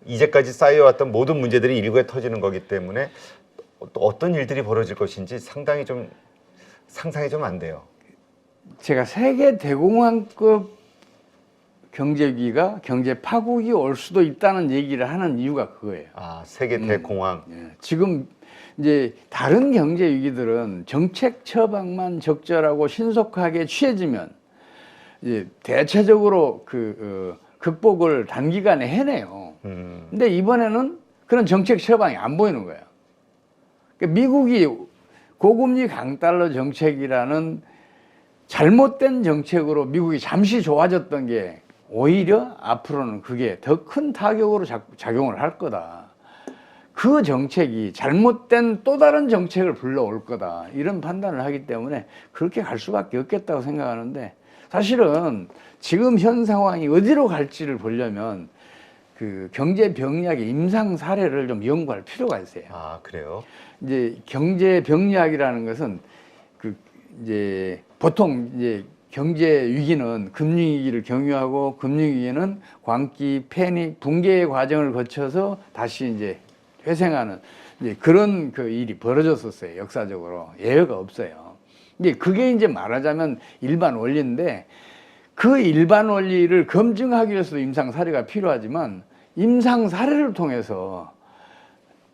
이제까지 쌓여왔던 모든 문제들이 일부에 터지는 거기 때문에 또 어떤 일들이 벌어질 것인지 상당히 좀 상상이 좀 안 돼요. 제가 세계 대공황급 경제위기가 경제 파국이 올 수도 있다는 얘기를 하는 이유가 그거예요. 세계 대공황. 지금 이제 다른 경제 위기들은 정책 처방만 적절하고 신속하게 취해지면 이제 대체적으로 극복을 단기간에 해내요. 근데 이번에는 그런 정책 처방이 안 보이는 거예요. 그러니까 미국이 고금리 강달러 정책이라는 잘못된 정책으로 미국이 잠시 좋아졌던 게 오히려 앞으로는 그게 더 큰 타격으로 작용을 할 거다. 그 정책이 잘못된 또 다른 정책을 불러올 거다. 이런 판단을 하기 때문에 그렇게 갈 수밖에 없겠다고 생각하는데 사실은 지금 현 상황이 어디로 갈지를 보려면 그 경제 병리학의 임상 사례를 좀 연구할 필요가 있어요. 그래요? 이제 경제 병리학이라는 것은 이제 보통 이제 경제 위기는 금융 위기를 경유하고 금융 위기는 광기, 패닉, 붕괴의 과정을 거쳐서 다시 이제 회생하는 이제 그런 일이 벌어졌었어요. 역사적으로 예외가 없어요. 근데 그게 이제 말하자면 일반 원리인데 그 일반 원리를 검증하기 위해서도 임상 사례가 필요하지만 임상 사례를 통해서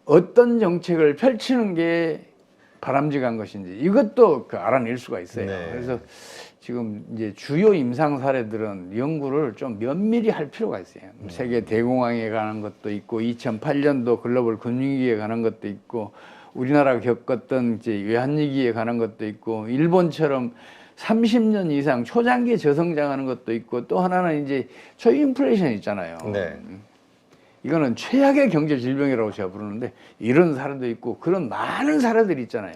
어떤 정책을 펼치는 게 바람직한 것인지 이것도 알아낼 수가 있어요. 네. 그래서 지금 이제 주요 임상 사례들은 연구를 좀 면밀히 할 필요가 있어요. 세계 대공황에 관한 것도 있고 2008년도 글로벌 금융위기에 관한 것도 있고 우리나라가 겪었던 이제 외환위기에 관한 것도 있고 일본처럼 30년 이상 초장기 저성장하는 것도 있고 또 하나는 이제 초인플레이션 있잖아요. 네. 이거는 최악의 경제 질병이라고 제가 부르는데 이런 사례도 있고 그런 많은 사례들이 있잖아요.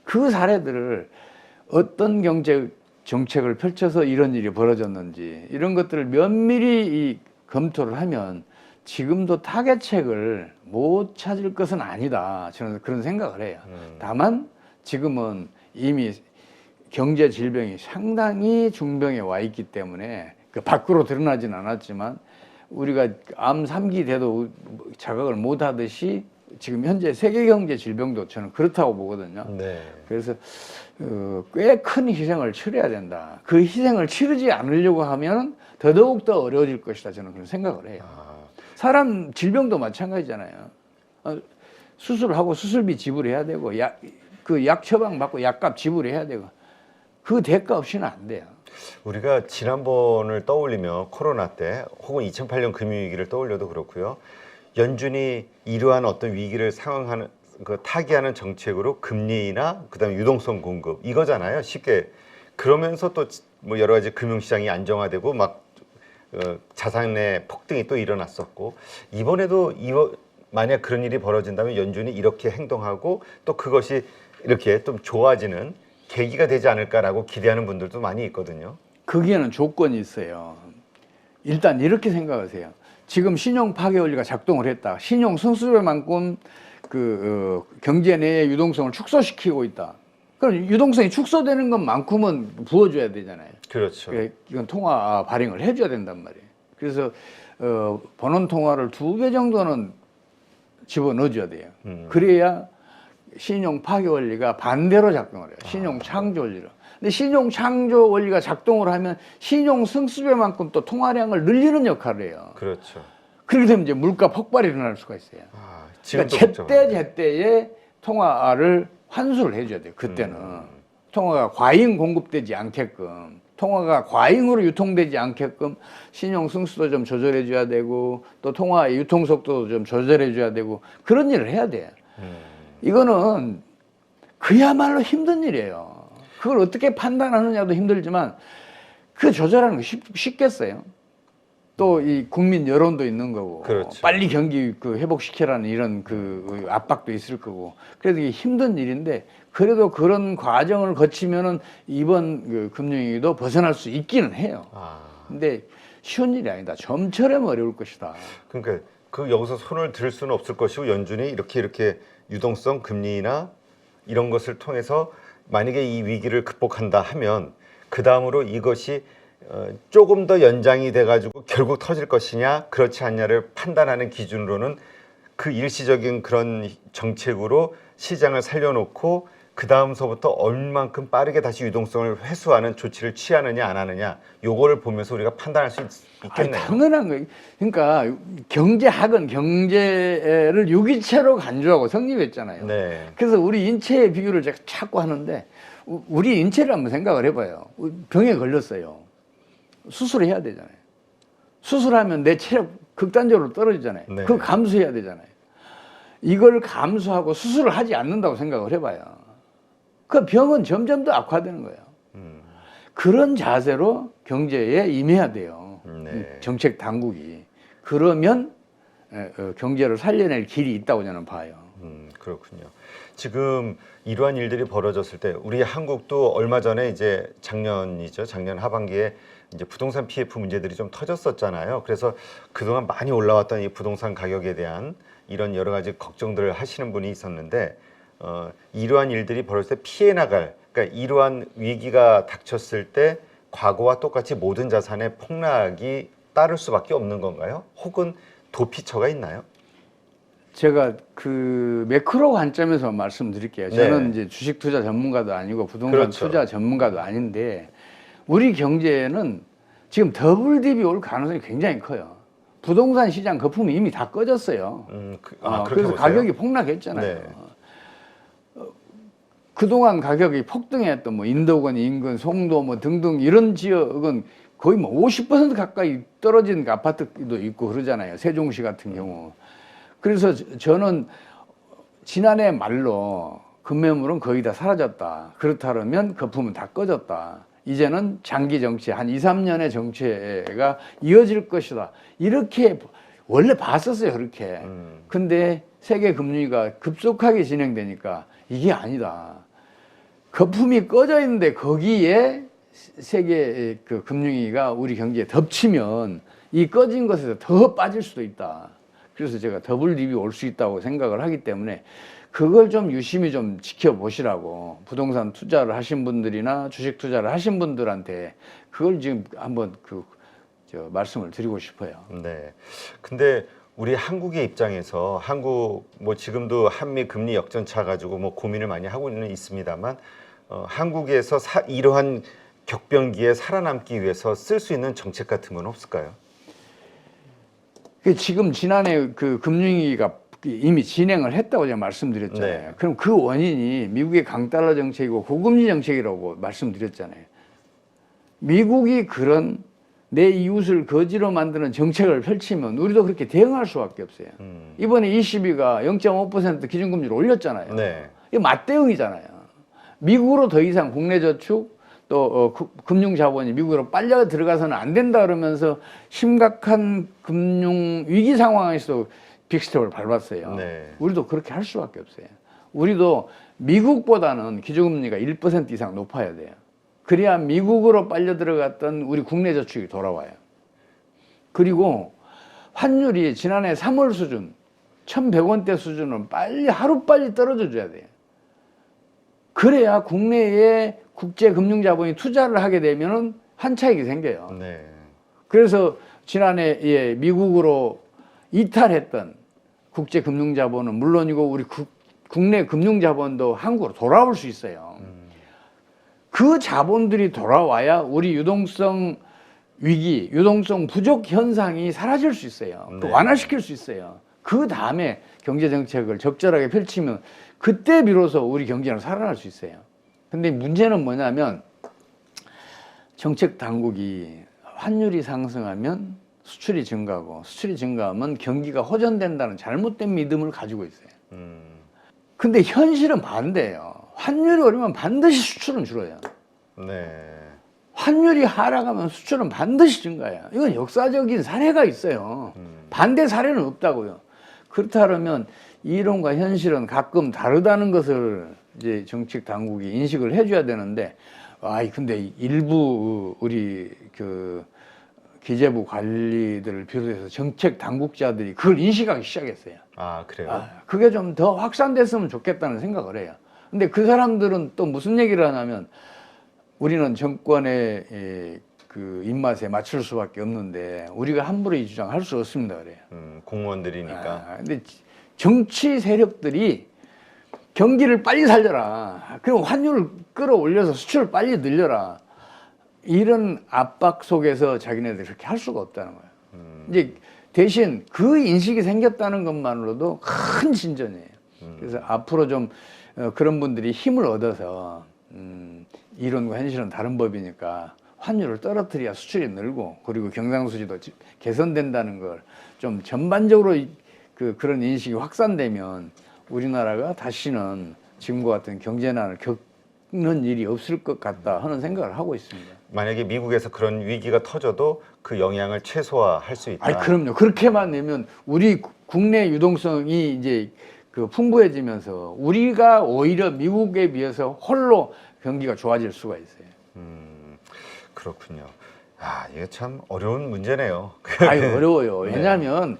그 사례들을 어떤 경제 정책을 펼쳐서 이런 일이 벌어졌는지 이런 것들을 면밀히 검토를 하면 지금도 타개책을 못 찾을 것은 아니다. 저는 그런 생각을 해요. 다만 지금은 이미 경제 질병이 상당히 중병에 와 있기 때문에 그 밖으로 드러나진 않았지만 우리가 암 3기 돼도 자각을 못 하듯이 지금 현재 세계 경제 질병도 저는 그렇다고 보거든요. 네. 그래서 꽤 큰 희생을 치러야 된다. 그 희생을 치르지 않으려고 하면 더더욱 더 어려워질 것이다. 저는 그런 생각을 해요. 사람 질병도 마찬가지잖아요. 수술하고 수술비 지불해야 되고 그 약 처방 받고 약값 지불해야 되고 그 대가 없이는 안 돼요. 우리가 지난번을 떠올리며 코로나 때 혹은 2008년 금융위기를 떠올려도 그렇고요. 연준이 이러한 어떤 위기를 상황하는 타개하는 정책으로 금리나 그다음에 유동성 공급 이거잖아요. 쉽게 그러면서 또 뭐 여러 가지 금융시장이 안정화되고 막 자산의 폭등이 또 일어났었고 이번에도 만약 그런 일이 벌어진다면 연준이 이렇게 행동하고 또 그것이 이렇게 좀 좋아지는 계기가 되지 않을까라고 기대하는 분들도 많이 있거든요. 거기에는 조건이 있어요. 일단 이렇게 생각하세요. 지금 신용 파괴 원리가 작동을 했다. 신용 승수배만큼 경제 내의 유동성을 축소시키고 있다. 그럼 유동성이 축소되는 것만큼은 부어줘야 되잖아요. 그렇죠. 이건 통화 발행을 해줘야 된단 말이에요. 그래서 번원 통화를 2배 정도는 집어넣어줘야 돼요. 그래야 신용 파괴 원리가 반대로 작동을 해요. 신용 창조 원리로. 근데 신용 창조 원리가 작동을 하면 신용 승수배만큼 또 통화량을 늘리는 역할을 해요. 그렇죠. 그렇게 되면 이제 물가 폭발이 일어날 수가 있어요. 그러니까 제때에 통화를 환수를 해줘야 돼요. 그때는 통화가 과잉 공급되지 않게끔, 통화가 과잉으로 유통되지 않게끔 신용 승수도 좀 조절해 줘야 되고 또 통화의 유통 속도도 좀 조절해 줘야 되고 그런 일을 해야 돼요. 이거는 그야말로 힘든 일이에요. 그걸 어떻게 판단하느냐도 힘들지만 그 조절하는 거 쉽겠어요. 또 이 국민 여론도 있는 거고, 그렇죠. 빨리 경기 회복시키라는 이런 압박도 있을 거고, 그래도 이게 힘든 일인데 그래도 그런 과정을 거치면은 이번 금융위기도 벗어날 수 있기는 해요. 근데 쉬운 일이 아니다. 좀처럼 어려울 것이다. 그러니까 여기서 손을 들 수는 없을 것이고 연준이 이렇게 유동성 금리나 이런 것을 통해서 만약에 이 위기를 극복한다 하면 그 다음으로 이것이 조금 더 연장이 돼가지고 결국 터질 것이냐 그렇지 않냐를 판단하는 기준으로는 그 일시적인 그런 정책으로 시장을 살려놓고 그 다음서부터 얼만큼 빠르게 다시 유동성을 회수하는 조치를 취하느냐 안 하느냐 요거를 보면서 우리가 판단할 수 있겠네요. 당연한 거예요. 그러니까 경제학은 경제를 유기체로 간주하고 성립했잖아요. 네. 그래서 우리 인체의 비교를 제가 자꾸 하는데 우리 인체를 한번 생각을 해봐요. 병에 걸렸어요. 수술해야 되잖아요. 수술하면 내 체력 극단적으로 떨어지잖아요. 네. 그거 감수해야 되잖아요. 이걸 감수하고 수술을 하지 않는다고 생각을 해봐요. 그 병은 점점 더 악화되는 거예요. 그런 자세로 경제에 임해야 돼요. 네. 정책 당국이. 그러면 경제를 살려낼 길이 있다고 저는 봐요. 그렇군요. 지금 이러한 일들이 벌어졌을 때 우리 한국도 얼마 전에 이제 작년 하반기에 이제 부동산 PF 문제들이 좀 터졌었잖아요. 그래서 그동안 많이 올라왔던 이 부동산 가격에 대한 이런 여러 가지 걱정들을 하시는 분이 있었는데 이러한 일들이 벌어졌을 때 피해 나갈, 그러니까 이러한 위기가 닥쳤을 때 과거와 똑같이 모든 자산의 폭락이 따를 수밖에 없는 건가요? 혹은 도피처가 있나요? 제가 매크로 관점에서 말씀드릴게요. 저는 이제 주식 투자 전문가도 아니고 부동산 그렇죠. 투자 전문가도 아닌데 우리 경제에는 지금 더블 딥이 올 가능성이 굉장히 커요. 부동산 시장 거품이 이미 다 꺼졌어요. 그래서 보세요? 가격이 폭락했잖아요. 네. 그동안 가격이 폭등했던 뭐 인도권, 인근, 송도 뭐 등등 이런 지역은 거의 뭐 50% 가까이 떨어진 아파트도 있고 그러잖아요. 세종시 같은 경우. 그래서 저는 지난해 말로 급매물은 거의 다 사라졌다. 그렇다면 거품은 다 꺼졌다. 이제는 장기 정체, 한 2, 3년의 정체가 이어질 것이다. 이렇게 원래 봤었어요, 그렇게. 근데 세계 금융위기가 급속하게 진행되니까 이게 아니다. 거품이 꺼져 있는데 거기에 세계 그 금융위기가 우리 경기에 덮치면 이 꺼진 것에서 더 빠질 수도 있다. 그래서 제가 더블 립이 올 수 있다고 생각을 하기 때문에 그걸 좀 유심히 좀 지켜보시라고 부동산 투자를 하신 분들이나 주식 투자를 하신 분들한테 그걸 지금 한번 말씀을 드리고 싶어요. 네. 근데 우리 한국의 입장에서 한국 뭐 지금도 한미 금리 역전차 가지고 뭐 고민을 많이 하고는 있습니다만 한국에서 이러한 격변기에 살아남기 위해서 쓸 수 있는 정책 같은 건 없을까요? 지금 지난해 그 금융위기가 이미 진행을 했다고 제가 말씀드렸잖아요. 네. 그럼 그 원인이 미국의 강달러 정책이고 고금리 정책이라고 말씀드렸잖아요. 미국이 그런 내 이웃을 거지로 만드는 정책을 펼치면 우리도 그렇게 대응할 수밖에 없어요. 이번에 ECB가 0.5% 기준금리를 올렸잖아요. 네. 이게 맞대응이잖아요. 미국으로 더 이상 국내 저축 또 금융자본이 미국으로 빨려 들어가서는 안 된다 그러면서 심각한 금융 위기 상황에서 빅스텝을 밟았어요. 네. 우리도 그렇게 할 수밖에 없어요. 우리도 미국보다는 기준금리가 1% 이상 높아야 돼요. 그래야 미국으로 빨려 들어갔던 우리 국내 저축이 돌아와요. 그리고 환율이 지난해 3월 수준 1,100원대 수준은 하루빨리 떨어져 줘야 돼요. 그래야 국내에 국제금융자본이 투자를 하게 되면은 한차익이 생겨요. 네. 그래서 지난해 미국으로 이탈했던 국제금융자본은 물론이고 우리 국내 금융자본도 한국으로 돌아올 수 있어요. 그 자본들이 돌아와야 우리 유동성 위기, 유동성 부족 현상이 사라질 수 있어요. 네. 완화시킬 수 있어요. 그 다음에 경제정책을 적절하게 펼치면 그때 비로소 우리 경제는 살아날 수 있어요. 근데 문제는 뭐냐면 정책 당국이 환율이 상승하면 수출이 증가하고 수출이 증가하면 경기가 호전된다는 잘못된 믿음을 가지고 있어요. 근데 현실은 반대예요. 환율이 오르면 반드시 수출은 줄어요. 네. 환율이 하락하면 수출은 반드시 증가해요. 이건 역사적인 사례가 있어요. 반대 사례는 없다고요. 그렇다면 이론과 현실은 가끔 다르다는 것을 이제 정책 당국이 인식을 해줘야 되는데, 근데 일부 우리 기재부 관리들을 비롯해서 정책 당국자들이 그걸 인식하기 시작했어요. 아, 그래요? 그게 좀 더 확산됐으면 좋겠다는 생각을 해요. 근데 그 사람들은 또 무슨 얘기를 하냐면 우리는 정권의 그 입맛에 맞출 수밖에 없는데 우리가 함부로 이 주장할 수 없습니다 그래요. 공무원들이니까. 근데 정치 세력들이 경기를 빨리 살려라. 그리고 환율을 끌어올려서 수출을 빨리 늘려라. 이런 압박 속에서 자기네들이 그렇게 할 수가 없다는 거예요. 이제 대신 그 인식이 생겼다는 것만으로도 큰 진전이에요. 그래서 앞으로 좀 그런 분들이 힘을 얻어서 이론과 현실은 다른 법이니까 환율을 떨어뜨려야 수출이 늘고 그리고 경상수지도 개선된다는 걸 좀 전반적으로 그런 인식이 확산되면 우리나라가 다시는 지금과 같은 경제난을 겪는 일이 없을 것 같다 하는 생각을 하고 있습니다. 만약에 미국에서 그런 위기가 터져도 그 영향을 최소화할 수 있다. 그럼요. 그렇게만 되면 우리 국내 유동성이 이제 풍부해지면서 우리가 오히려 미국에 비해서 홀로 경기가 좋아질 수가 있어요. 그렇군요. 이게 참 어려운 문제네요. 어려워요. 왜냐하면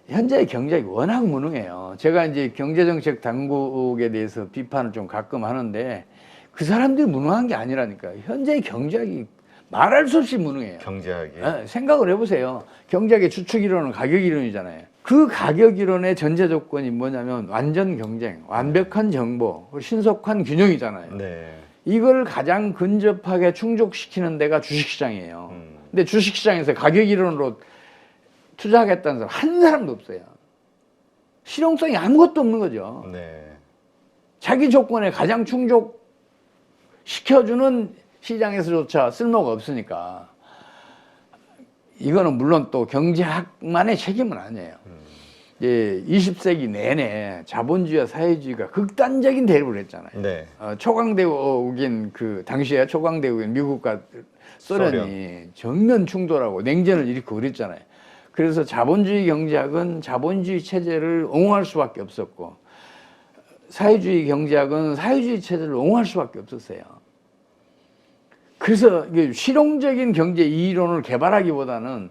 현재 경제가 워낙 무능해요. 제가 이제 경제정책 당국에 대해서 비판을 좀 가끔 하는데 그 사람들이 무능한 게 아니라니까. 현재 경제학이 말할 수 없이 무능해요. 경제학이. 생각을 해보세요. 경제학의 주축 이론은 가격 이론이잖아요. 그 가격 이론의 전제 조건이 뭐냐면 완전 경쟁, 완벽한 정보, 신속한 균형이잖아요. 네. 이걸 가장 근접하게 충족시키는 데가 주식시장이에요. 근데 주식시장에서 가격 이론으로 투자하겠다는 사람 한 사람도 없어요. 실용성이 아무것도 없는 거죠. 네. 자기 조건에 가장 충족시켜주는 시장에서조차 쓸모가 없으니까 이거는 물론 또 경제학만의 책임은 아니에요. 20세기 내내 자본주의와 사회주의가 극단적인 대립을 했잖아요. 네. 초강대국인 당시에 초강대국인 미국과 소련이 정면 충돌하고 냉전을 일으키고 그랬잖아요. 그래서 자본주의 경제학은 자본주의 체제를 옹호할 수밖에 없었고 사회주의 경제학은 사회주의 체제를 옹호할 수밖에 없었어요. 그래서 이게 실용적인 경제 이론을 개발하기보다는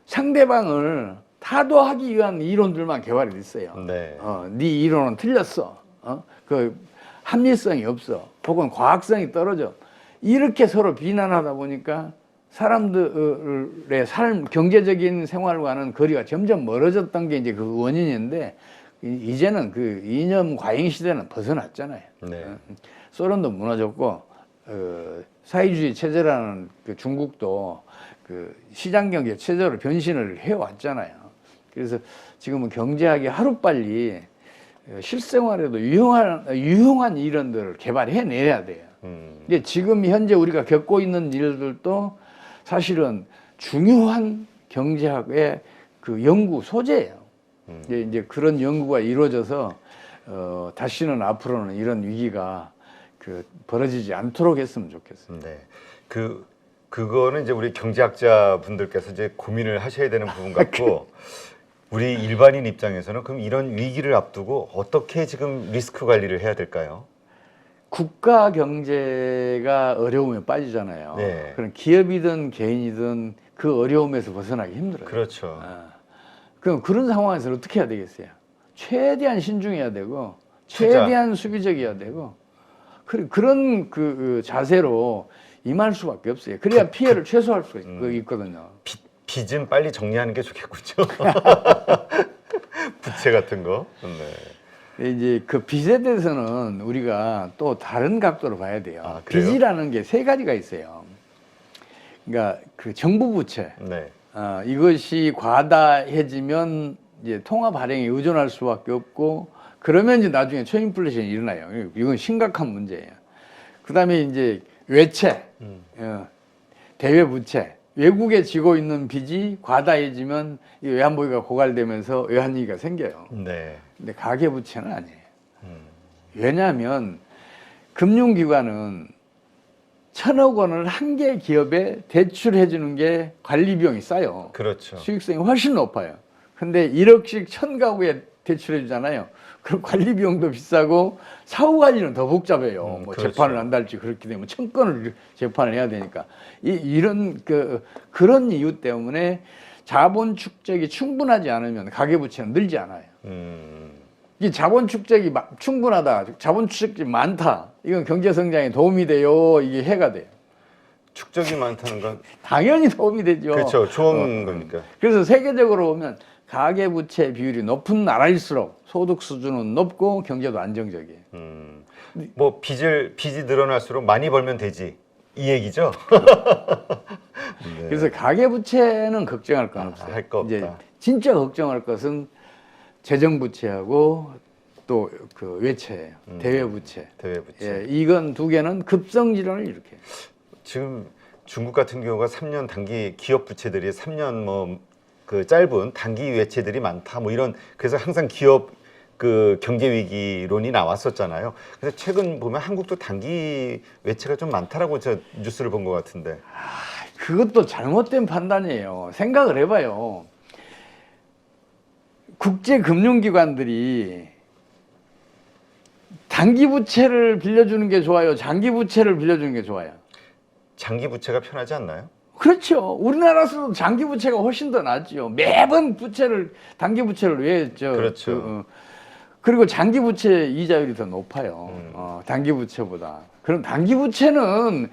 상대방을 타도하기 위한 이론들만 개발이 됐어요. 네. 네 이론은 틀렸어. 그 합리성이 없어. 혹은 과학성이 떨어져. 이렇게 서로 비난하다 보니까 사람들의 삶, 경제적인 생활과는 거리가 점점 멀어졌던 게 이제 그 원인인데 이제는 그 이념 과잉 시대는 벗어났잖아요. 네. 소련도 무너졌고 사회주의 체제라는 그 중국도 그 시장 경제 체제로 변신을 해왔잖아요. 그래서 지금은 경제학이 하루빨리 실생활에도 유용한 이론들을 개발해내야 돼요. 근데 지금 현재 우리가 겪고 있는 일들도 사실은 중요한 경제학의 그 연구 소재예요. 이제 그런 연구가 이루어져서 다시는 앞으로는 이런 위기가 그 벌어지지 않도록 했으면 좋겠어요. 네. 그거는 이제 우리 경제학자 분들께서 이제 고민을 하셔야 되는 부분 같고 우리 일반인 입장에서는 그럼 이런 위기를 앞두고 어떻게 지금 리스크 관리를 해야 될까요? 국가 경제가 어려움에 빠지잖아요. 네. 그럼 기업이든 개인이든 그 어려움에서 벗어나기 힘들어요. 그렇죠. 그럼 그런 상황에서 어떻게 해야 되겠어요? 최대한 신중해야 되고 최대한 수비적이어야 되고 그런 그 자세로 임할 수밖에 없어요. 그래야 피해를 최소화할 수가 있거든요. 빚은 빨리 정리하는 게 좋겠군요. 부채 같은 거. 네. 이제 그 빚에 대해서는 우리가 또 다른 각도로 봐야 돼요. 아, 그래요? 빚이라는 게 세 가지가 있어요. 그러니까 그 정부 부채. 네. 이것이 과다해지면 이제 통화 발행에 의존할 수밖에 없고 그러면 이제 나중에 초인플레이션이 일어나요. 이건 심각한 문제예요. 그다음에 이제 외채, 대외 부채. 외국에 지고 있는 빚이 과다해지면 이 외환보유가 고갈되면서 외환위기가 생겨요. 네. 근데 가계부채는 아니에요. 왜냐하면 금융기관은 1,000억 원을 한 개 기업에 대출해 주는 게 관리 비용이 싸요. 그렇죠. 수익성이 훨씬 높아요. 근데 1억씩 1,000가구에 대출해 주잖아요. 그럼 관리 비용도 비싸고 사후 관리는 더 복잡해요. 뭐 그렇죠. 재판을 한달치 그렇게 되면 1,000건을 재판을 해야 되니까 이런 그런 이유 때문에 자본 축적이 충분하지 않으면 가계부채는 늘지 않아요. 이 자본 축적이 충분하다, 자본 축적이 많다. 이건 경제 성장에 도움이 돼요. 이게 해가 돼요. 축적이 많다는 건 당연히 도움이 되죠. 그렇죠. 좋은 거니까. 그래서 세계적으로 보면 가계부채 비율이 높은 나라일수록 소득 수준은 높고 경제도 안정적이에요. 뭐 빚이 늘어날수록 많이 벌면 되지 이 얘기죠. 네. 그래서 가계부채는 걱정할 건 없어요. 할 거 없다. 이제 진짜 걱정할 것은 재정부채하고 또 그 외채예요. 대외부채. 대외부채. 예, 이건 두 개는 급성질환을 일으켜요. 지금 중국 같은 경우가 3년 단기 기업 부채들이 3년 뭐 그 짧은 단기 외채들이 많다 뭐 이런 그래서 항상 기업 그 경제 위기론이 나왔었잖아요. 그래서 최근 보면 한국도 단기 외채가 좀 많다라고 저 뉴스를 본 것 같은데. 그것도 잘못된 판단이에요. 생각을 해봐요. 국제 금융기관들이 단기 부채를 빌려주는 게 좋아요? 장기 부채를 빌려주는 게 좋아요? 장기 부채가 편하지 않나요? 그렇죠. 우리나라에서도 장기 부채가 훨씬 더 낫죠. 매번 단기 부채를 왜 했죠? 그렇죠. 그리고 장기 부채 이자율이 더 높아요. 단기 부채보다. 그럼 단기 부채는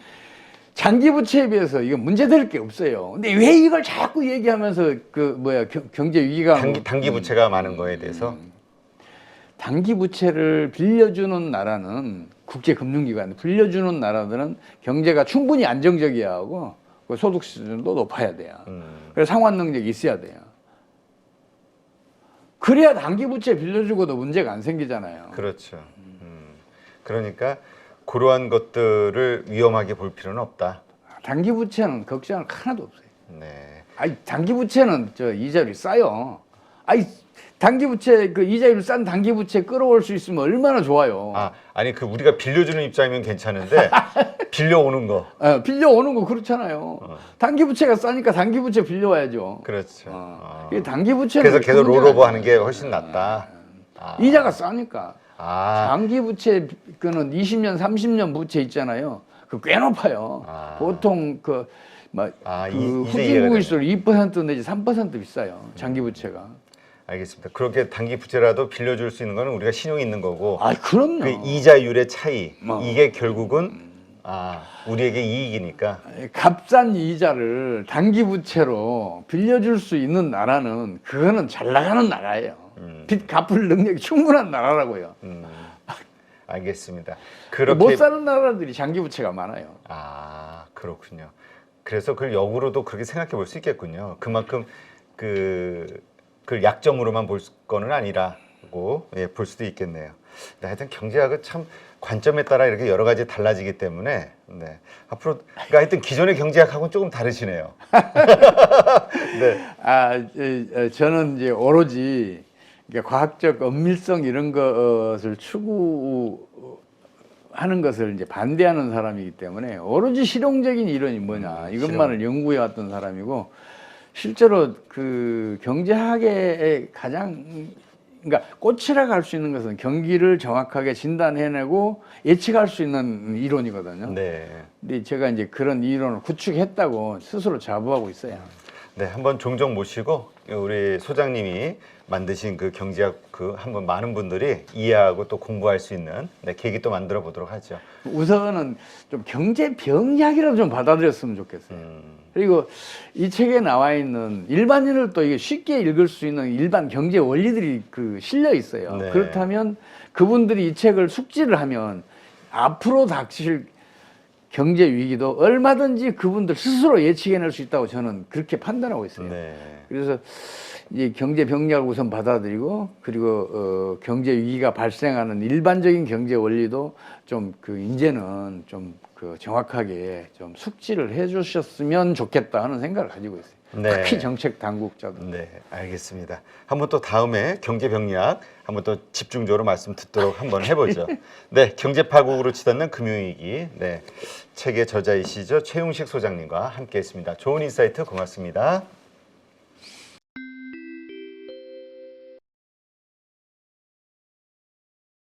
장기 부채에 비해서 이거 문제될 게 없어요. 근데 왜 이걸 자꾸 얘기하면서 경제 위기가 단기 부채가 많은 거에 대해서 단기 부채를 빌려주는 나라는 국제 금융기관 빌려주는 나라들은 경제가 충분히 안정적이어야 하고 소득 수준도 높아야 돼요. 그래서 상환 능력이 있어야 돼요. 그래야 단기 부채 빌려주고도 문제가 안 생기잖아요. 그렇죠. 그러니까 그러한 것들을 위험하게 볼 필요는 없다. 단기 부채는 걱정할 거 하나도 없어요. 네. 단기 부채는 이자율이 싸요. 단기 부채 그 이자율 싼 단기 부채 끌어올 수 있으면 얼마나 좋아요. 아니 그 우리가 빌려주는 입장이면 괜찮은데 빌려오는 거. 빌려오는 거 그렇잖아요. 단기 부채가 싸니까 단기 부채 빌려와야죠. 그렇죠. 이게 단기 부채는 그래서 계속 롤오버 하는 게 훨씬 낫다. 이자가 싸니까. 장기 부채 그는 20년, 30년 부채 있잖아요. 그 꽤 높아요. 보통 후진국일수록 2% 내지 3% 비싸요. 장기 부채가. 알겠습니다. 그렇게 단기 부채라도 빌려줄 수 있는 거는 우리가 신용이 있는 거고. 그럼요. 그 이자율의 차이 이게 결국은 우리에게 이익이니까. 값싼 이자를 단기 부채로 빌려줄 수 있는 나라는 그거는 잘 나가는 나라예요. 빚 갚을 능력이 충분한 나라라고요. 알겠습니다. 못 사는 나라들이 장기 부채가 많아요. 그렇군요. 그래서 그걸 역으로도 그렇게 생각해 볼 수 있겠군요. 그만큼 그 약점으로만 볼 거는 아니라고 볼 수도 있겠네요. 하여튼 경제학은 참 관점에 따라 이렇게 여러 가지 달라지기 때문에 앞으로 그러니까 하여튼 기존의 경제학하고는 조금 다르시네요. 저는 이제 오로지 과학적 엄밀성 이런 것을 추구하는 것을 이제 반대하는 사람이기 때문에 오로지 실용적인 이론이 뭐냐 이것만을 연구해 왔던 사람이고 실제로 그 경제학의 가장 그러니까 꽃이라고 할 수 있는 것은 경기를 정확하게 진단해내고 예측할 수 있는 이론이거든요. 근데 제가 이제 그런 이론을 구축했다고 스스로 자부하고 있어요. 한번 종종 모시고 우리 소장님이 만드신 그 경제학 한번 많은 분들이 이해하고 또 공부할 수 있는 계기 또 만들어 보도록 하죠. 우선은 좀 경제 병약이라도 좀 받아들였으면 좋겠어요. 그리고 이 책에 나와 있는 일반인을 또 이게 쉽게 읽을 수 있는 일반 경제 원리들이 실려 있어요. 그렇다면 그분들이 이 책을 숙지를 하면 앞으로 닥칠 경제 위기도 얼마든지 그분들 스스로 예측해낼 수 있다고 저는 그렇게 판단하고 있어요. 그래서 이제 경제 병약을 우선 받아들이고 그리고 경제 위기가 발생하는 일반적인 경제 원리도 좀 이제는 좀 정확하게 좀 숙지를 해주셨으면 좋겠다 하는 생각을 가지고 있어요. 특히 정책 당국자들. 알겠습니다. 한번 또 다음에 경제 병약 한번 또 집중적으로 말씀 듣도록 한번 해보죠. 경제 파국으로 치닫는 금융위기. 책의 저자이시죠 최용식 소장님과 함께했습니다. 좋은 인사이트 고맙습니다.